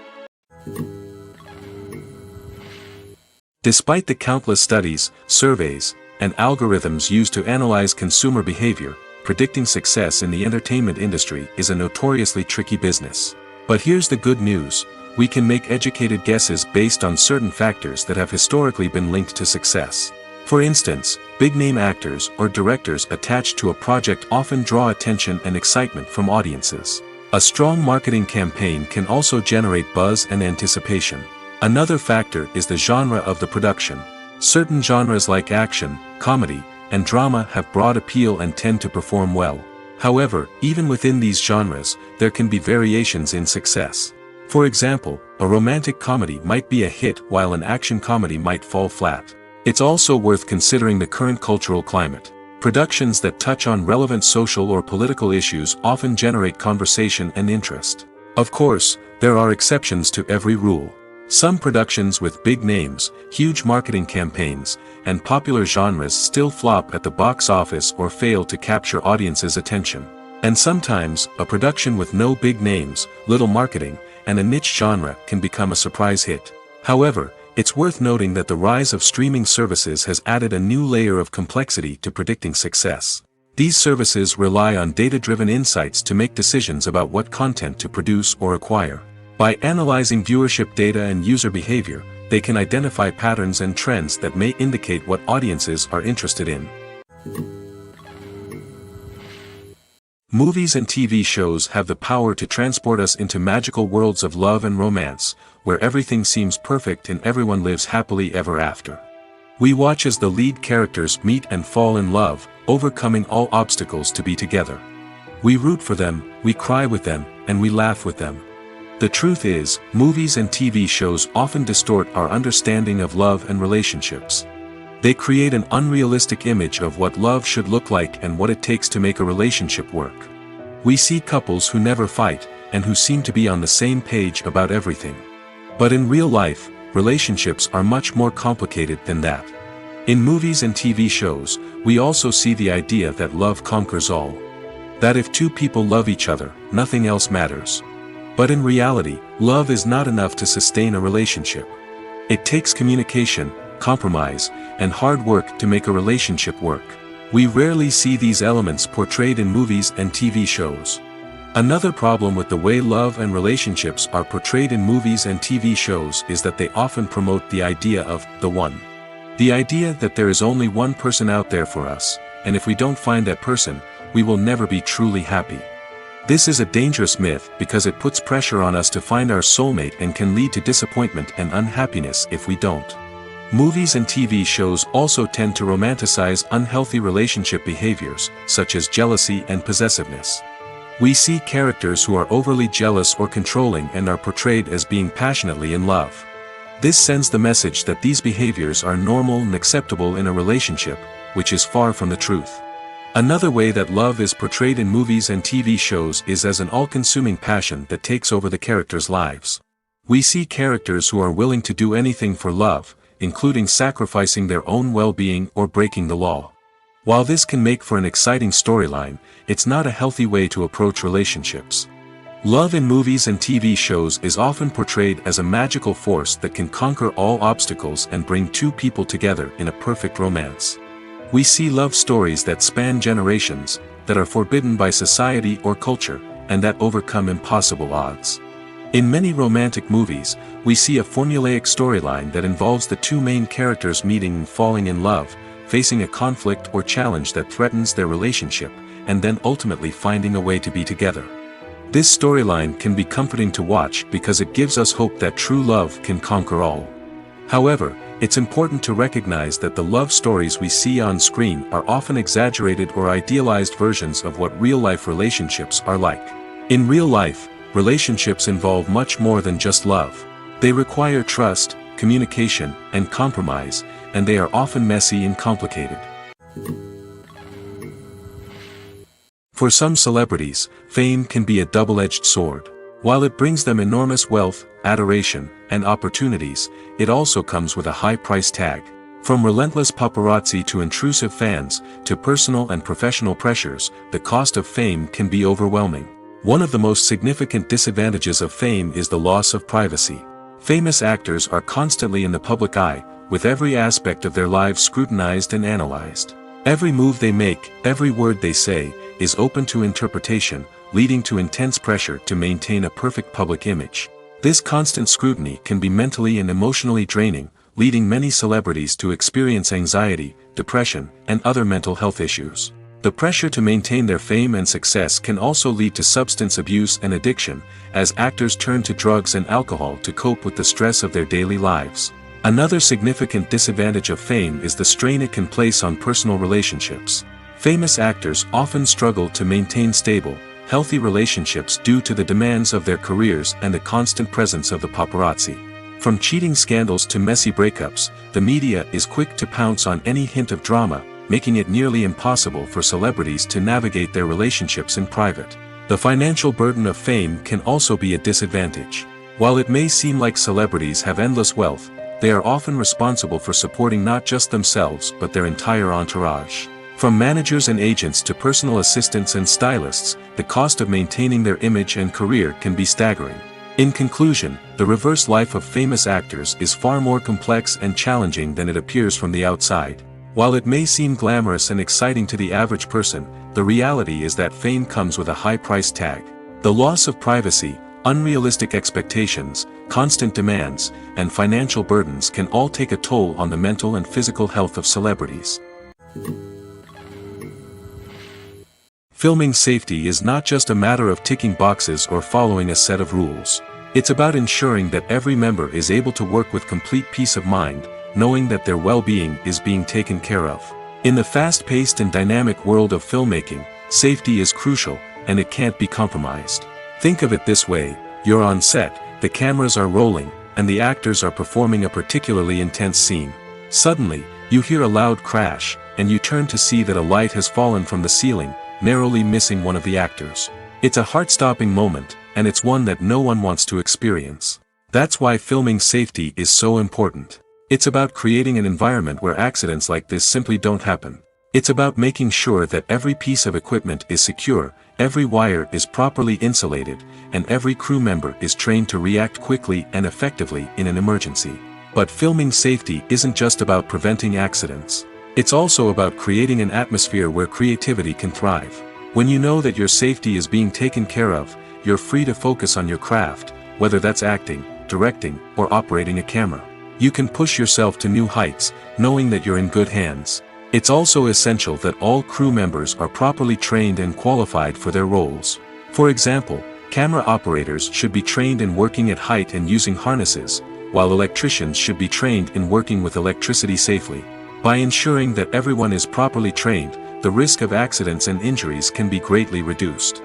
Despite the countless studies, surveys, and algorithms used to analyze consumer behavior, predicting success in the entertainment industry is a notoriously tricky business. But here's the good news: we can make educated guesses based on certain factors that have historically been linked to success. For instance, big-name actors or directors attached to a project often draw attention and excitement from audiences. A strong marketing campaign can also generate buzz and anticipation. Another factor is the genre of the production. Certain genres like action, comedy, and drama have broad appeal and tend to perform well. However, even within these genres, there can be variations in success. For example, a romantic comedy might be a hit while an action comedy might fall flat. It's also worth considering the current cultural climate. Productions that touch on relevant social or political issues often generate conversation and interest. Of course, there are exceptions to every rule. Some productions with big names, huge marketing campaigns, and popular genres still flop at the box office or fail to capture audiences' attention. And sometimes, a production with no big names, little marketing, and a niche genre can become a surprise hit. However, it's worth noting that the rise of streaming services has added a new layer of complexity to predicting success. These services rely on data-driven insights to make decisions about what content to produce or acquire. By analyzing viewership data and user behavior, they can identify patterns and trends that may indicate what audiences are interested in. Movies and TV shows have the power to transport us into magical worlds of love and romance, where everything seems perfect and everyone lives happily ever after. We watch as the lead characters meet and fall in love, overcoming all obstacles to be together. We root for them, we cry with them, and we laugh with them. The truth is, movies and TV shows often distort our understanding of love and relationships. They create an unrealistic image of what love should look like and what it takes to make a relationship work. We see couples who never fight, and who seem to be on the same page about everything. But in real life, relationships are much more complicated than that. In movies and TV shows, we also see the idea that love conquers all. That if two people love each other, nothing else matters. But in reality, love is not enough to sustain a relationship. It takes communication, compromise, and hard work to make a relationship work. We rarely see these elements portrayed in movies and TV shows. Another problem with the way love and relationships are portrayed in movies and TV shows is that they often promote the idea of the one. The idea that there is only one person out there for us, and if we don't find that person, we will never be truly happy. This is a dangerous myth because it puts pressure on us to find our soulmate and can lead to disappointment and unhappiness if we don't. Movies and TV shows also tend to romanticize unhealthy relationship behaviors, such as jealousy and possessiveness. We see characters who are overly jealous or controlling and are portrayed as being passionately in love. This sends the message that these behaviors are normal and acceptable in a relationship, which is far from the truth. Another way that love is portrayed in movies and TV shows is as an all-consuming passion that takes over the characters' lives. We see characters who are willing to do anything for love, including sacrificing their own well-being or breaking the law. While this can make for an exciting storyline, it's not a healthy way to approach relationships. Love in movies and TV shows is often portrayed as a magical force that can conquer all obstacles and bring two people together in a perfect romance. We see love stories that span generations, that are forbidden by society or culture, and that overcome impossible odds. In many romantic movies, we see a formulaic storyline that involves the two main characters meeting and falling in love, facing a conflict or challenge that threatens their relationship, and then ultimately finding a way to be together. This storyline can be comforting to watch because it gives us hope that true love can conquer all. However, it's important to recognize that the love stories we see on screen are often exaggerated or idealized versions of what real-life relationships are like. In real life, relationships involve much more than just love. They require trust, communication, and compromise, and they are often messy and complicated. For some celebrities, fame can be a double-edged sword. While it brings them enormous wealth, adoration, and opportunities, it also comes with a high price tag. From relentless paparazzi to intrusive fans, to personal and professional pressures, the cost of fame can be overwhelming. One of the most significant disadvantages of fame is the loss of privacy. Famous actors are constantly in the public eye, with every aspect of their lives scrutinized and analyzed. Every move they make, every word they say, is open to interpretation, leading to intense pressure to maintain a perfect public image. This constant scrutiny can be mentally and emotionally draining, leading many celebrities to experience anxiety, depression, and other mental health issues. The pressure to maintain their fame and success can also lead to substance abuse and addiction, as actors turn to drugs and alcohol to cope with the stress of their daily lives. Another significant disadvantage of fame is the strain it can place on personal relationships. Famous actors often struggle to maintain stable, healthy relationships due to the demands of their careers and the constant presence of the paparazzi. From cheating scandals to messy breakups, the media is quick to pounce on any hint of drama, making it nearly impossible for celebrities to navigate their relationships in private. The financial burden of fame can also be a disadvantage. While it may seem like celebrities have endless wealth, they are often responsible for supporting not just themselves but their entire entourage. From managers and agents to personal assistants and stylists, the cost of maintaining their image and career can be staggering. In conclusion, the reverse life of famous actors is far more complex and challenging than it appears from the outside. While it may seem glamorous and exciting to the average person, the reality is that fame comes with a high price tag. The loss of privacy, unrealistic expectations, constant demands, and financial burdens can all take a toll on the mental and physical health of celebrities. Filming safety is not just a matter of ticking boxes or following a set of rules. It's about ensuring that every member is able to work with complete peace of mind, knowing that their well-being is being taken care of. In the fast-paced and dynamic world of filmmaking, safety is crucial, and it can't be compromised. Think of it this way: you're on set, the cameras are rolling, and the actors are performing a particularly intense scene. Suddenly, you hear a loud crash, and you turn to see that a light has fallen from the ceiling, narrowly missing one of the actors. It's a heart-stopping moment, and it's one that no one wants to experience. That's why filming safety is so important. It's about creating an environment where accidents like this simply don't happen. It's about making sure that every piece of equipment is secure, every wire is properly insulated, and every crew member is trained to react quickly and effectively in an emergency. But filming safety isn't just about preventing accidents. It's also about creating an atmosphere where creativity can thrive. When you know that your safety is being taken care of, you're free to focus on your craft, whether that's acting, directing, or operating a camera. You can push yourself to new heights, knowing that you're in good hands. It's also essential that all crew members are properly trained and qualified for their roles. For example, camera operators should be trained in working at height and using harnesses, while electricians should be trained in working with electricity safely. By ensuring that everyone is properly trained, the risk of accidents and injuries can be greatly reduced.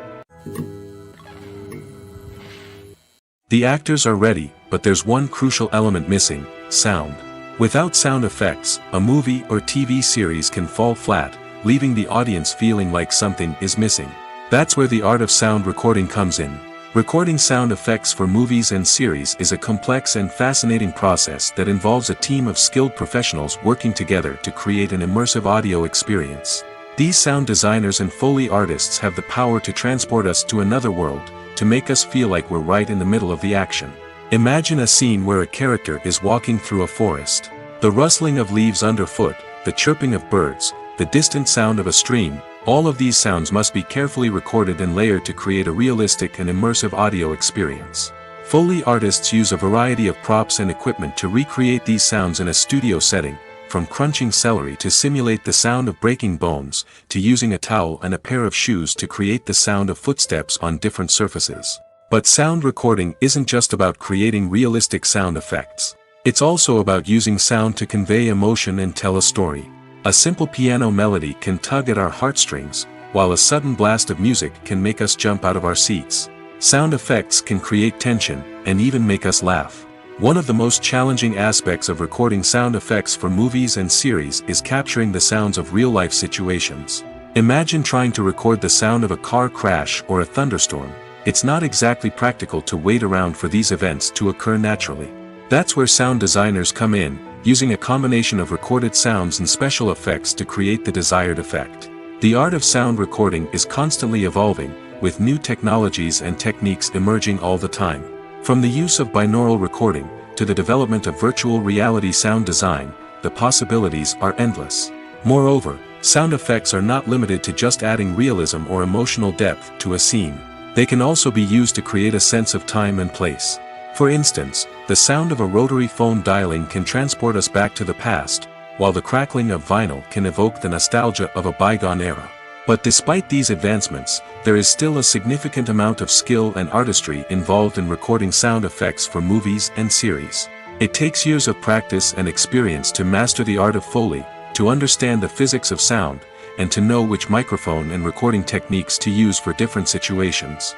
The actors are ready, but there's one crucial element missing: sound. Without sound effects, a movie or TV series can fall flat, leaving the audience feeling like something is missing. That's where the art of sound recording comes in. Recording sound effects for movies and series is a complex and fascinating process that involves a team of skilled professionals working together to create an immersive audio experience. These sound designers and Foley artists have the power to transport us to another world, to make us feel like we're right in the middle of the action. Imagine a scene where a character is walking through a forest. The rustling of leaves underfoot, the chirping of birds, the distant sound of a stream, all of these sounds must be carefully recorded and layered to create a realistic and immersive audio experience. Foley artists use a variety of props and equipment to recreate these sounds in a studio setting, from crunching celery to simulate the sound of breaking bones, to using a towel and a pair of shoes to create the sound of footsteps on different surfaces. But sound recording isn't just about creating realistic sound effects. It's also about using sound to convey emotion and tell a story. A simple piano melody can tug at our heartstrings, while a sudden blast of music can make us jump out of our seats. Sound effects can create tension, and even make us laugh. One of the most challenging aspects of recording sound effects for movies and series is capturing the sounds of real-life situations. Imagine trying to record the sound of a car crash or a thunderstorm. It's not exactly practical to wait around for these events to occur naturally. That's where sound designers come in, using a combination of recorded sounds and special effects to create the desired effect. The art of sound recording is constantly evolving, with new technologies and techniques emerging all the time. From the use of binaural recording, to the development of virtual reality sound design, the possibilities are endless. Moreover, sound effects are not limited to just adding realism or emotional depth to a scene. They can also be used to create a sense of time and place. For instance, the sound of a rotary phone dialing can transport us back to the past, while the crackling of vinyl can evoke the nostalgia of a bygone era. But despite these advancements, there is still a significant amount of skill and artistry involved in recording sound effects for movies and series. It takes years of practice and experience to master the art of Foley, to understand the physics of sound, and to know which microphone and recording techniques to use for different situations.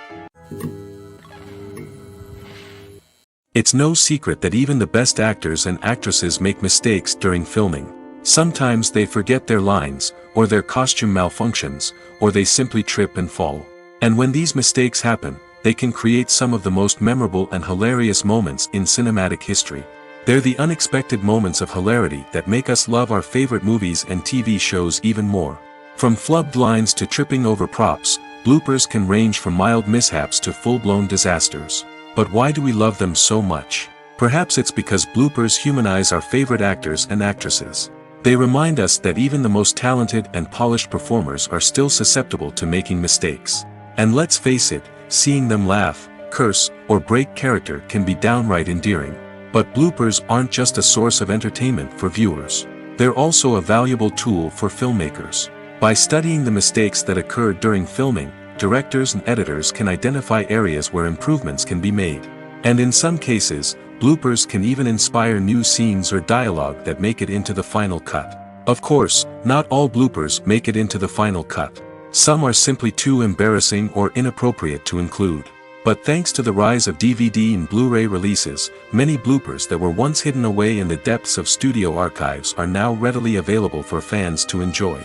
It's no secret that even the best actors and actresses make mistakes during filming. Sometimes they forget their lines, or their costume malfunctions, or they simply trip and fall. And when these mistakes happen, they can create some of the most memorable and hilarious moments in cinematic history. They're the unexpected moments of hilarity that make us love our favorite movies and TV shows even more. From flubbed lines to tripping over props, bloopers can range from mild mishaps to full-blown disasters. But why do we love them so much? Perhaps it's because bloopers humanize our favorite actors and actresses. They remind us that even the most talented and polished performers are still susceptible to making mistakes. And let's face it, seeing them laugh, curse, or break character can be downright endearing. But bloopers aren't just a source of entertainment for viewers. They're also a valuable tool for filmmakers. By studying the mistakes that occurred during filming, directors and editors can identify areas where improvements can be made. And in some cases, bloopers can even inspire new scenes or dialogue that make it into the final cut. Of course, not all bloopers make it into the final cut. Some are simply too embarrassing or inappropriate to include. But thanks to the rise of DVD and Blu-ray releases, many bloopers that were once hidden away in the depths of studio archives are now readily available for fans to enjoy.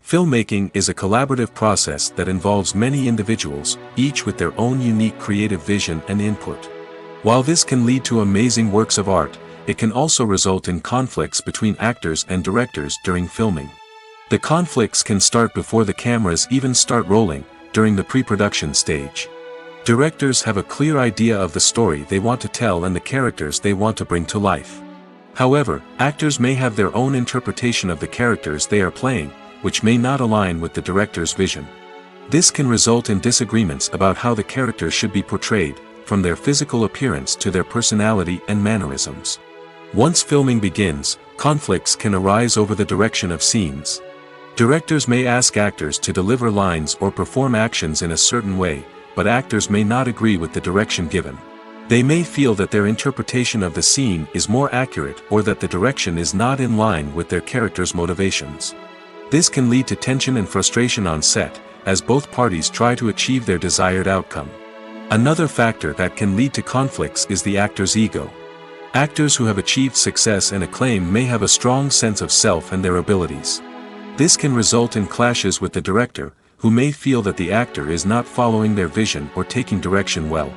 Filmmaking is a collaborative process that involves many individuals, each with their own unique creative vision and input. While this can lead to amazing works of art, it can also result in conflicts between actors and directors during filming. The conflicts can start before the cameras even start rolling, during the pre-production stage. Directors have a clear idea of the story they want to tell and the characters they want to bring to life. However, actors may have their own interpretation of the characters they are playing, which may not align with the director's vision. This can result in disagreements about how the characters should be portrayed, from their physical appearance to their personality and mannerisms. Once filming begins, conflicts can arise over the direction of scenes. Directors may ask actors to deliver lines or perform actions in a certain way, but actors may not agree with the direction given. They may feel that their interpretation of the scene is more accurate or that the direction is not in line with their character's motivations. This can lead to tension and frustration on set, as both parties try to achieve their desired outcome. Another factor that can lead to conflicts is the actor's ego. Actors who have achieved success and acclaim may have a strong sense of self and their abilities. This can result in clashes with the director, who may feel that the actor is not following their vision or taking direction well.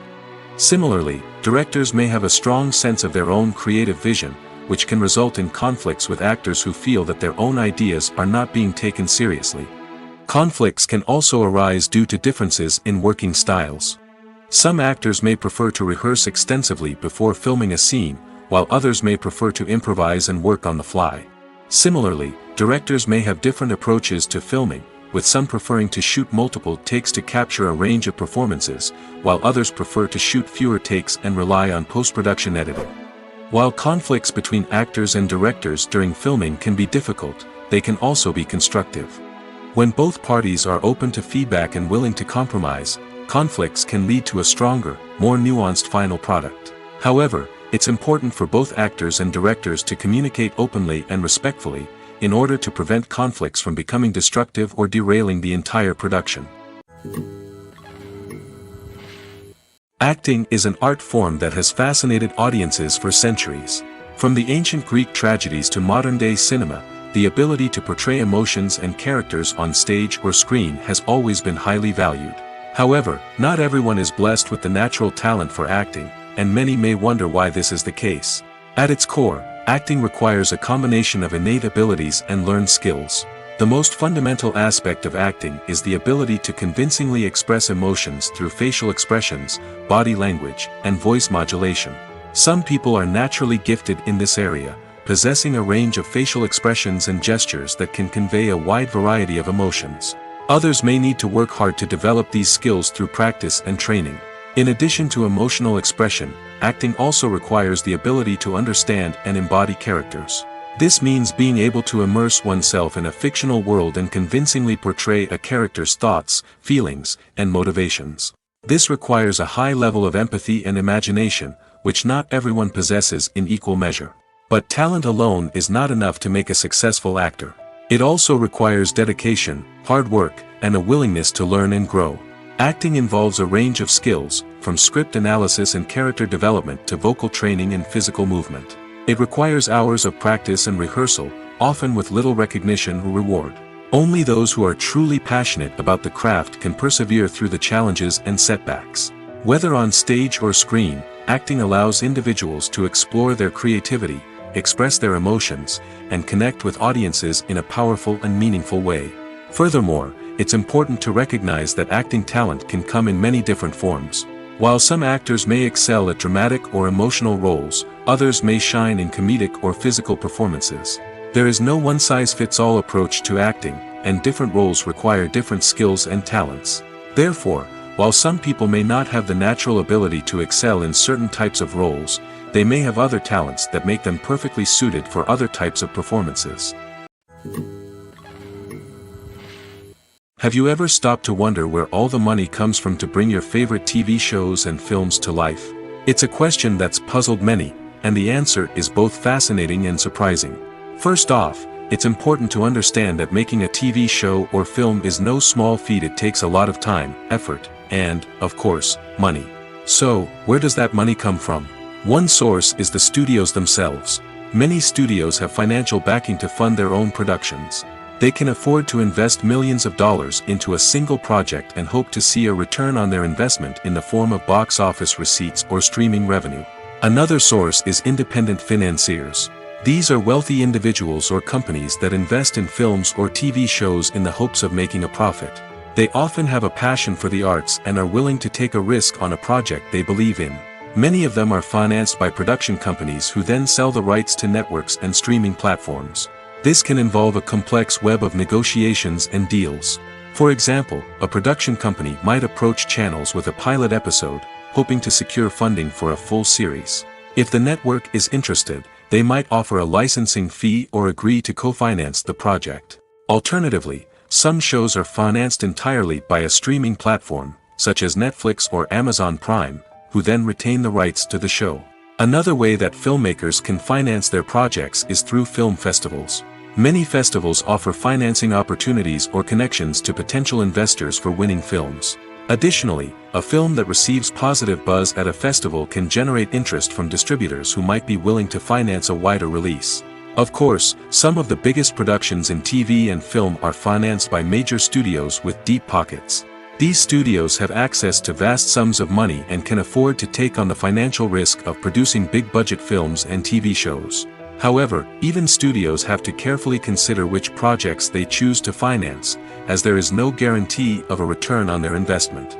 Similarly, directors may have a strong sense of their own creative vision, which can result in conflicts with actors who feel that their own ideas are not being taken seriously. Conflicts can also arise due to differences in working styles. Some actors may prefer to rehearse extensively before filming a scene, while others may prefer to improvise and work on the fly. Similarly, directors may have different approaches to filming, with some preferring to shoot multiple takes to capture a range of performances, while others prefer to shoot fewer takes and rely on post-production editing. While conflicts between actors and directors during filming can be difficult, they can also be constructive. When both parties are open to feedback and willing to compromise, conflicts can lead to a stronger, more nuanced final product. However, it's important for both actors and directors to communicate openly and respectfully, in order to prevent conflicts from becoming destructive or derailing the entire production. Acting is an art form that has fascinated audiences for centuries. From the ancient Greek tragedies to modern-day cinema, the ability to portray emotions and characters on stage or screen has always been highly valued. However, not everyone is blessed with the natural talent for acting, and many may wonder why this is the case. At its core, acting requires a combination of innate abilities and learned skills. The most fundamental aspect of acting is the ability to convincingly express emotions through facial expressions, body language, and voice modulation. Some people are naturally gifted in this area, possessing a range of facial expressions and gestures that can convey a wide variety of emotions. Others may need to work hard to develop these skills through practice and training. In addition to emotional expression, acting also requires the ability to understand and embody characters. This means being able to immerse oneself in a fictional world and convincingly portray a character's thoughts, feelings, and motivations. This requires a high level of empathy and imagination, which not everyone possesses in equal measure. But talent alone is not enough to make a successful actor. It also requires dedication, hard work, and a willingness to learn and grow. Acting involves a range of skills, from script analysis and character development to vocal training and physical movement. It requires hours of practice and rehearsal, often with little recognition or reward. Only those who are truly passionate about the craft can persevere through the challenges and setbacks. Whether on stage or screen, acting allows individuals to explore their creativity, express their emotions, and connect with audiences in a powerful and meaningful way. Furthermore, it's important to recognize that acting talent can come in many different forms. While some actors may excel at dramatic or emotional roles, others may shine in comedic or physical performances. There is no one-size-fits-all approach to acting, and different roles require different skills and talents. Therefore, while some people may not have the natural ability to excel in certain types of roles, they may have other talents that make them perfectly suited for other types of performances. Have you ever stopped to wonder where all the money comes from to bring your favorite TV shows and films to life? It's a question that's puzzled many, and the answer is both fascinating and surprising. First off, it's important to understand that making a TV show or film is no small feat. It takes a lot of time, effort, and, of course, money. So, where does that money come from? One source is the studios themselves. Many studios have financial backing to fund their own productions. They can afford to invest millions of dollars into a single project and hope to see a return on their investment in the form of box office receipts or streaming revenue. Another source is independent financiers. These are wealthy individuals or companies that invest in films or TV shows in the hopes of making a profit. They often have a passion for the arts and are willing to take a risk on a project they believe in. Many of them are financed by production companies who then sell the rights to networks and streaming platforms. This can involve a complex web of negotiations and deals. For example, a production company might approach channels with a pilot episode, hoping to secure funding for a full series. If the network is interested, they might offer a licensing fee or agree to co-finance the project. Alternatively, some shows are financed entirely by a streaming platform, such as Netflix or Amazon Prime, who then retain the rights to the show. Another way that filmmakers can finance their projects is through film festivals. Many festivals offer financing opportunities or connections to potential investors for winning films. Additionally, a film that receives positive buzz at a festival can generate interest from distributors who might be willing to finance a wider release. Of course, some of the biggest productions in TV and film are financed by major studios with deep pockets. These studios have access to vast sums of money and can afford to take on the financial risk of producing big-budget films and TV shows. However, even studios have to carefully consider which projects they choose to finance, as there is no guarantee of a return on their investment.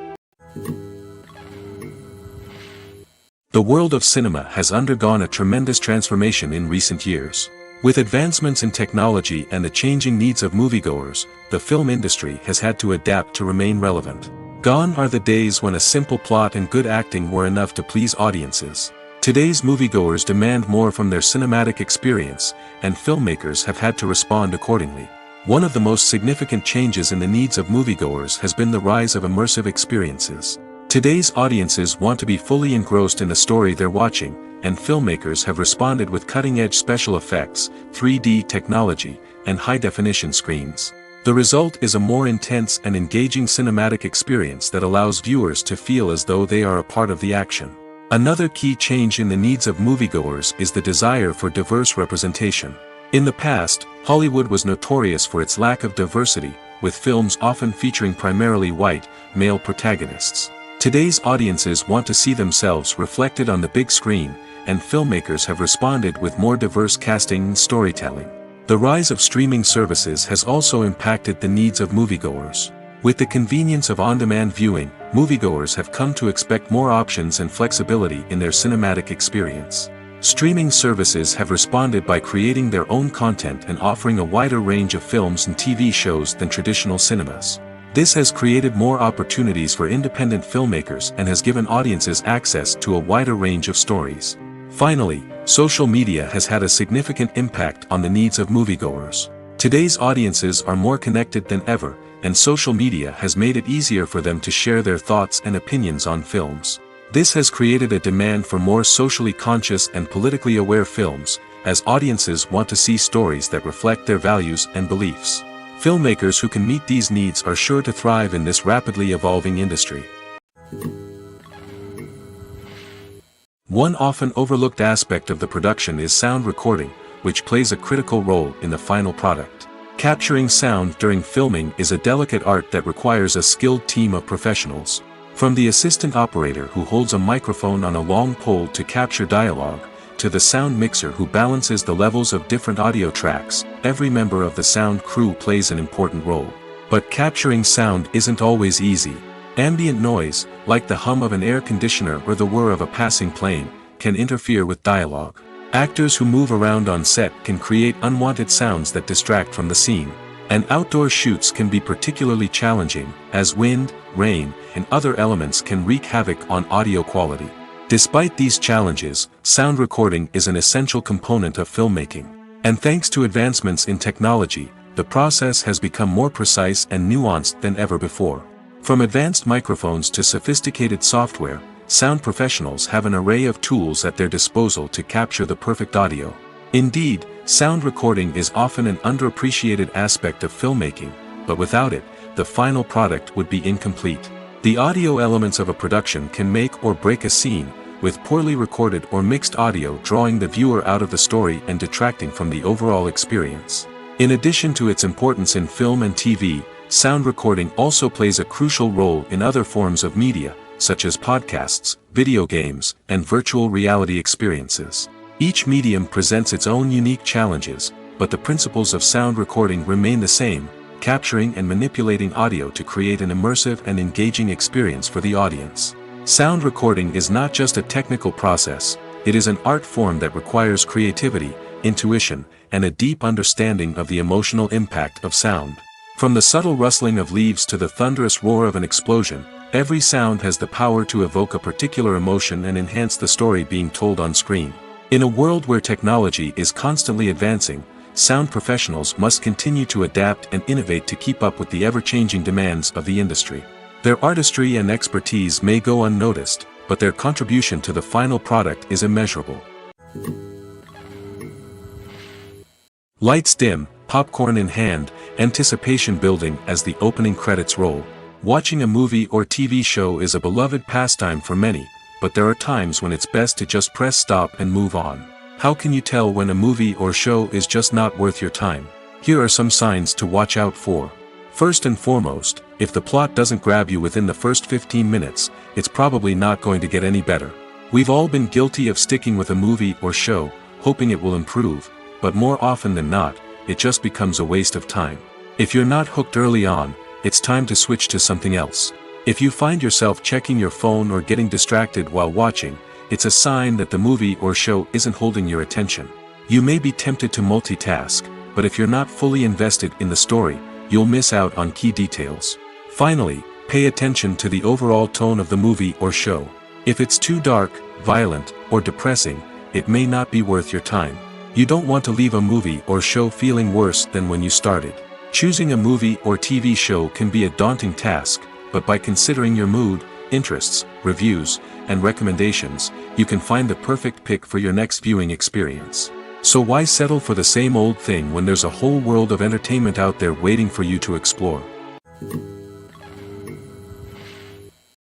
The world of cinema has undergone a tremendous transformation in recent years. With advancements in technology and the changing needs of moviegoers, the film industry has had to adapt to remain relevant. Gone are the days when a simple plot and good acting were enough to please audiences. Today's moviegoers demand more from their cinematic experience, and filmmakers have had to respond accordingly. One of the most significant changes in the needs of moviegoers has been the rise of immersive experiences. Today's audiences want to be fully engrossed in the story they're watching, and filmmakers have responded with cutting-edge special effects, 3D technology, and high-definition screens. The result is a more intense and engaging cinematic experience that allows viewers to feel as though they are a part of the action. Another key change in the needs of moviegoers is the desire for diverse representation. In the past, Hollywood was notorious for its lack of diversity, with films often featuring primarily white, male protagonists. Today's audiences want to see themselves reflected on the big screen, and filmmakers have responded with more diverse casting and storytelling. The rise of streaming services has also impacted the needs of moviegoers. With the convenience of on-demand viewing, moviegoers have come to expect more options and flexibility in their cinematic experience. Streaming services have responded by creating their own content and offering a wider range of films and TV shows than traditional cinemas. This has created more opportunities for independent filmmakers and has given audiences access to a wider range of stories. Finally, social media has had a significant impact on the needs of moviegoers. Today's audiences are more connected than ever, and social media has made it easier for them to share their thoughts and opinions on films. This has created a demand for more socially conscious and politically aware films, as audiences want to see stories that reflect their values and beliefs. Filmmakers who can meet these needs are sure to thrive in this rapidly evolving industry. One often overlooked aspect of the production is sound recording, which plays a critical role in the final product. Capturing sound during filming is a delicate art that requires a skilled team of professionals. From the assistant operator who holds a microphone on a long pole to capture dialogue, to the sound mixer who balances the levels of different audio tracks, every member of the sound crew plays an important role. But capturing sound isn't always easy. Ambient noise, like the hum of an air conditioner or the whir of a passing plane, can interfere with dialogue. Actors who move around on set can create unwanted sounds that distract from the scene. And outdoor shoots can be particularly challenging, as wind, rain, and other elements can wreak havoc on audio quality. Despite these challenges, sound recording is an essential component of filmmaking. And thanks to advancements in technology, the process has become more precise and nuanced than ever before. From advanced microphones to sophisticated software, sound professionals have an array of tools at their disposal to capture the perfect audio. Indeed, sound recording is often an underappreciated aspect of filmmaking, but without it, the final product would be incomplete. The audio elements of a production can make or break a scene, with poorly recorded or mixed audio drawing the viewer out of the story and detracting from the overall experience. In addition to its importance in film and TV, sound recording also plays a crucial role in other forms of media, such as podcasts, video games, and virtual reality experiences. Each medium presents its own unique challenges, but the principles of sound recording remain the same, capturing and manipulating audio to create an immersive and engaging experience for the audience. Sound recording is not just a technical process, it is an art form that requires creativity, intuition, and a deep understanding of the emotional impact of sound. From the subtle rustling of leaves to the thunderous roar of an explosion, every sound has the power to evoke a particular emotion and enhance the story being told on screen. In a world where technology is constantly advancing, sound professionals must continue to adapt and innovate to keep up with the ever-changing demands of the industry. Their artistry and expertise may go unnoticed, but their contribution to the final product is immeasurable. Lights dim, popcorn in hand, anticipation building as the opening credits roll. Watching a movie or TV show is a beloved pastime for many, but there are times when it's best to just press stop and move on. How can you tell when a movie or show is just not worth your time? Here are some signs to watch out for. First and foremost, if the plot doesn't grab you within the first 15 minutes, it's probably not going to get any better. We've all been guilty of sticking with a movie or show, hoping it will improve, but more often than not, it just becomes a waste of time. If you're not hooked early on, it's time to switch to something else. If you find yourself checking your phone or getting distracted while watching, it's a sign that the movie or show isn't holding your attention. You may be tempted to multitask, but if you're not fully invested in the story, you'll miss out on key details. Finally, pay attention to the overall tone of the movie or show. If it's too dark, violent, or depressing, it may not be worth your time. You don't want to leave a movie or show feeling worse than when you started. Choosing a movie or TV show can be a daunting task, but by considering your mood, interests, reviews, and recommendations, you can find the perfect pick for your next viewing experience. So why settle for the same old thing when there's a whole world of entertainment out there waiting for you to explore?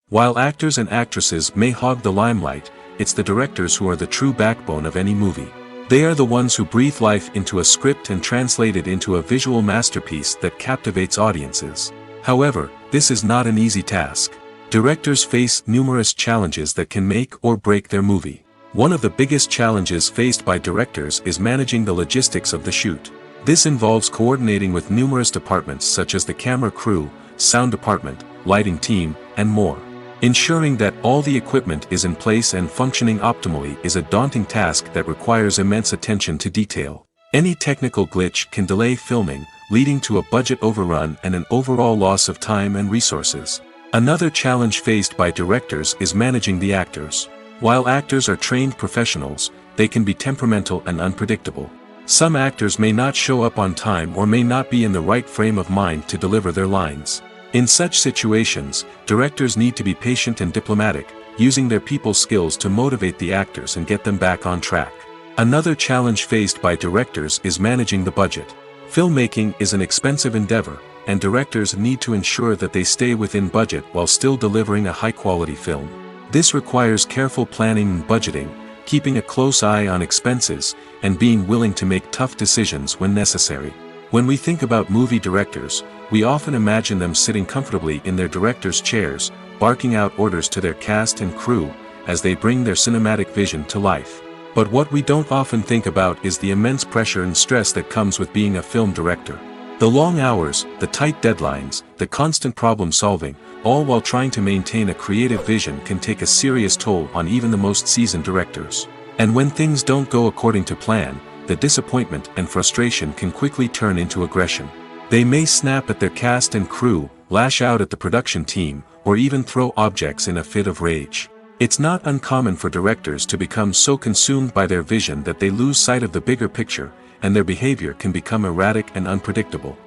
While actors and actresses may hog the limelight, it's the directors who are the true backbone of any movie. They are the ones who breathe life into a script and translate it into a visual masterpiece that captivates audiences. However, this is not an easy task. Directors face numerous challenges that can make or break their movie. One of the biggest challenges faced by directors is managing the logistics of the shoot. This involves coordinating with numerous departments such as the camera crew, sound department, lighting team, and more. Ensuring that all the equipment is in place and functioning optimally is a daunting task that requires immense attention to detail. Any technical glitch can delay filming, leading to a budget overrun and an overall loss of time and resources. Another challenge faced by directors is managing the actors. While actors are trained professionals, they can be temperamental and unpredictable. Some actors may not show up on time or may not be in the right frame of mind to deliver their lines. In such situations, directors need to be patient and diplomatic, using their people skills to motivate the actors and get them back on track. Another challenge faced by directors is managing the budget. Filmmaking is an expensive endeavor, and directors need to ensure that they stay within budget while still delivering a high-quality film. This requires careful planning and budgeting, keeping a close eye on expenses, and being willing to make tough decisions when necessary. When we think about movie directors, we often imagine them sitting comfortably in their director's chairs, barking out orders to their cast and crew, as they bring their cinematic vision to life. But what we don't often think about is the immense pressure and stress that comes with being a film director. The long hours, the tight deadlines, the constant problem solving, all while trying to maintain a creative vision can take a serious toll on even the most seasoned directors. And when things don't go according to plan, the disappointment and frustration can quickly turn into aggression. They may snap at their cast and crew, lash out at the production team, or even throw objects in a fit of rage. It's not uncommon for directors to become so consumed by their vision that they lose sight of the bigger picture, and their behavior can become erratic and unpredictable.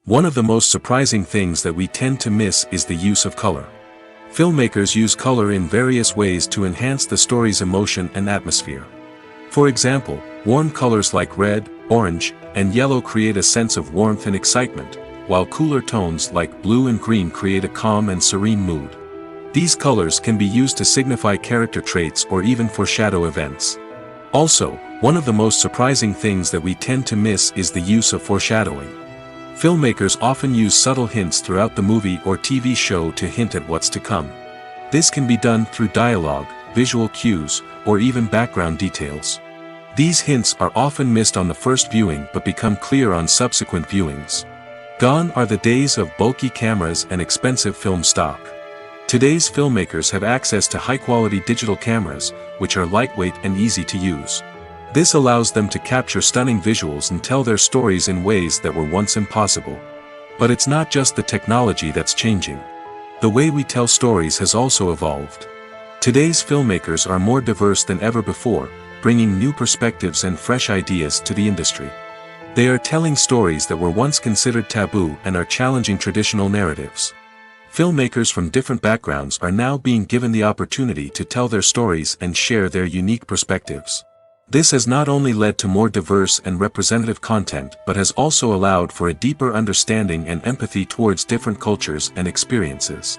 One of the most surprising things that we tend to miss is the use of color. Filmmakers use color in various ways to enhance the story's emotion and atmosphere. For example, warm colors like red, orange, and yellow create a sense of warmth and excitement, while cooler tones like blue and green create a calm and serene mood. These colors can be used to signify character traits or even foreshadow events. Also, one of the most surprising things that we tend to miss is the use of foreshadowing. Filmmakers often use subtle hints throughout the movie or TV show to hint at what's to come. This can be done through dialogue, visual cues, or even background details. These hints are often missed on the first viewing but become clear on subsequent viewings. Gone are the days of bulky cameras and expensive film stock. Today's filmmakers have access to high-quality digital cameras, which are lightweight and easy to use. This allows them to capture stunning visuals and tell their stories in ways that were once impossible. But it's not just the technology that's changing. The way we tell stories has also evolved. Today's filmmakers are more diverse than ever before, bringing new perspectives and fresh ideas to the industry. They are telling stories that were once considered taboo and are challenging traditional narratives. Filmmakers from different backgrounds are now being given the opportunity to tell their stories and share their unique perspectives. This has not only led to more diverse and representative content but has also allowed for a deeper understanding and empathy towards different cultures and experiences.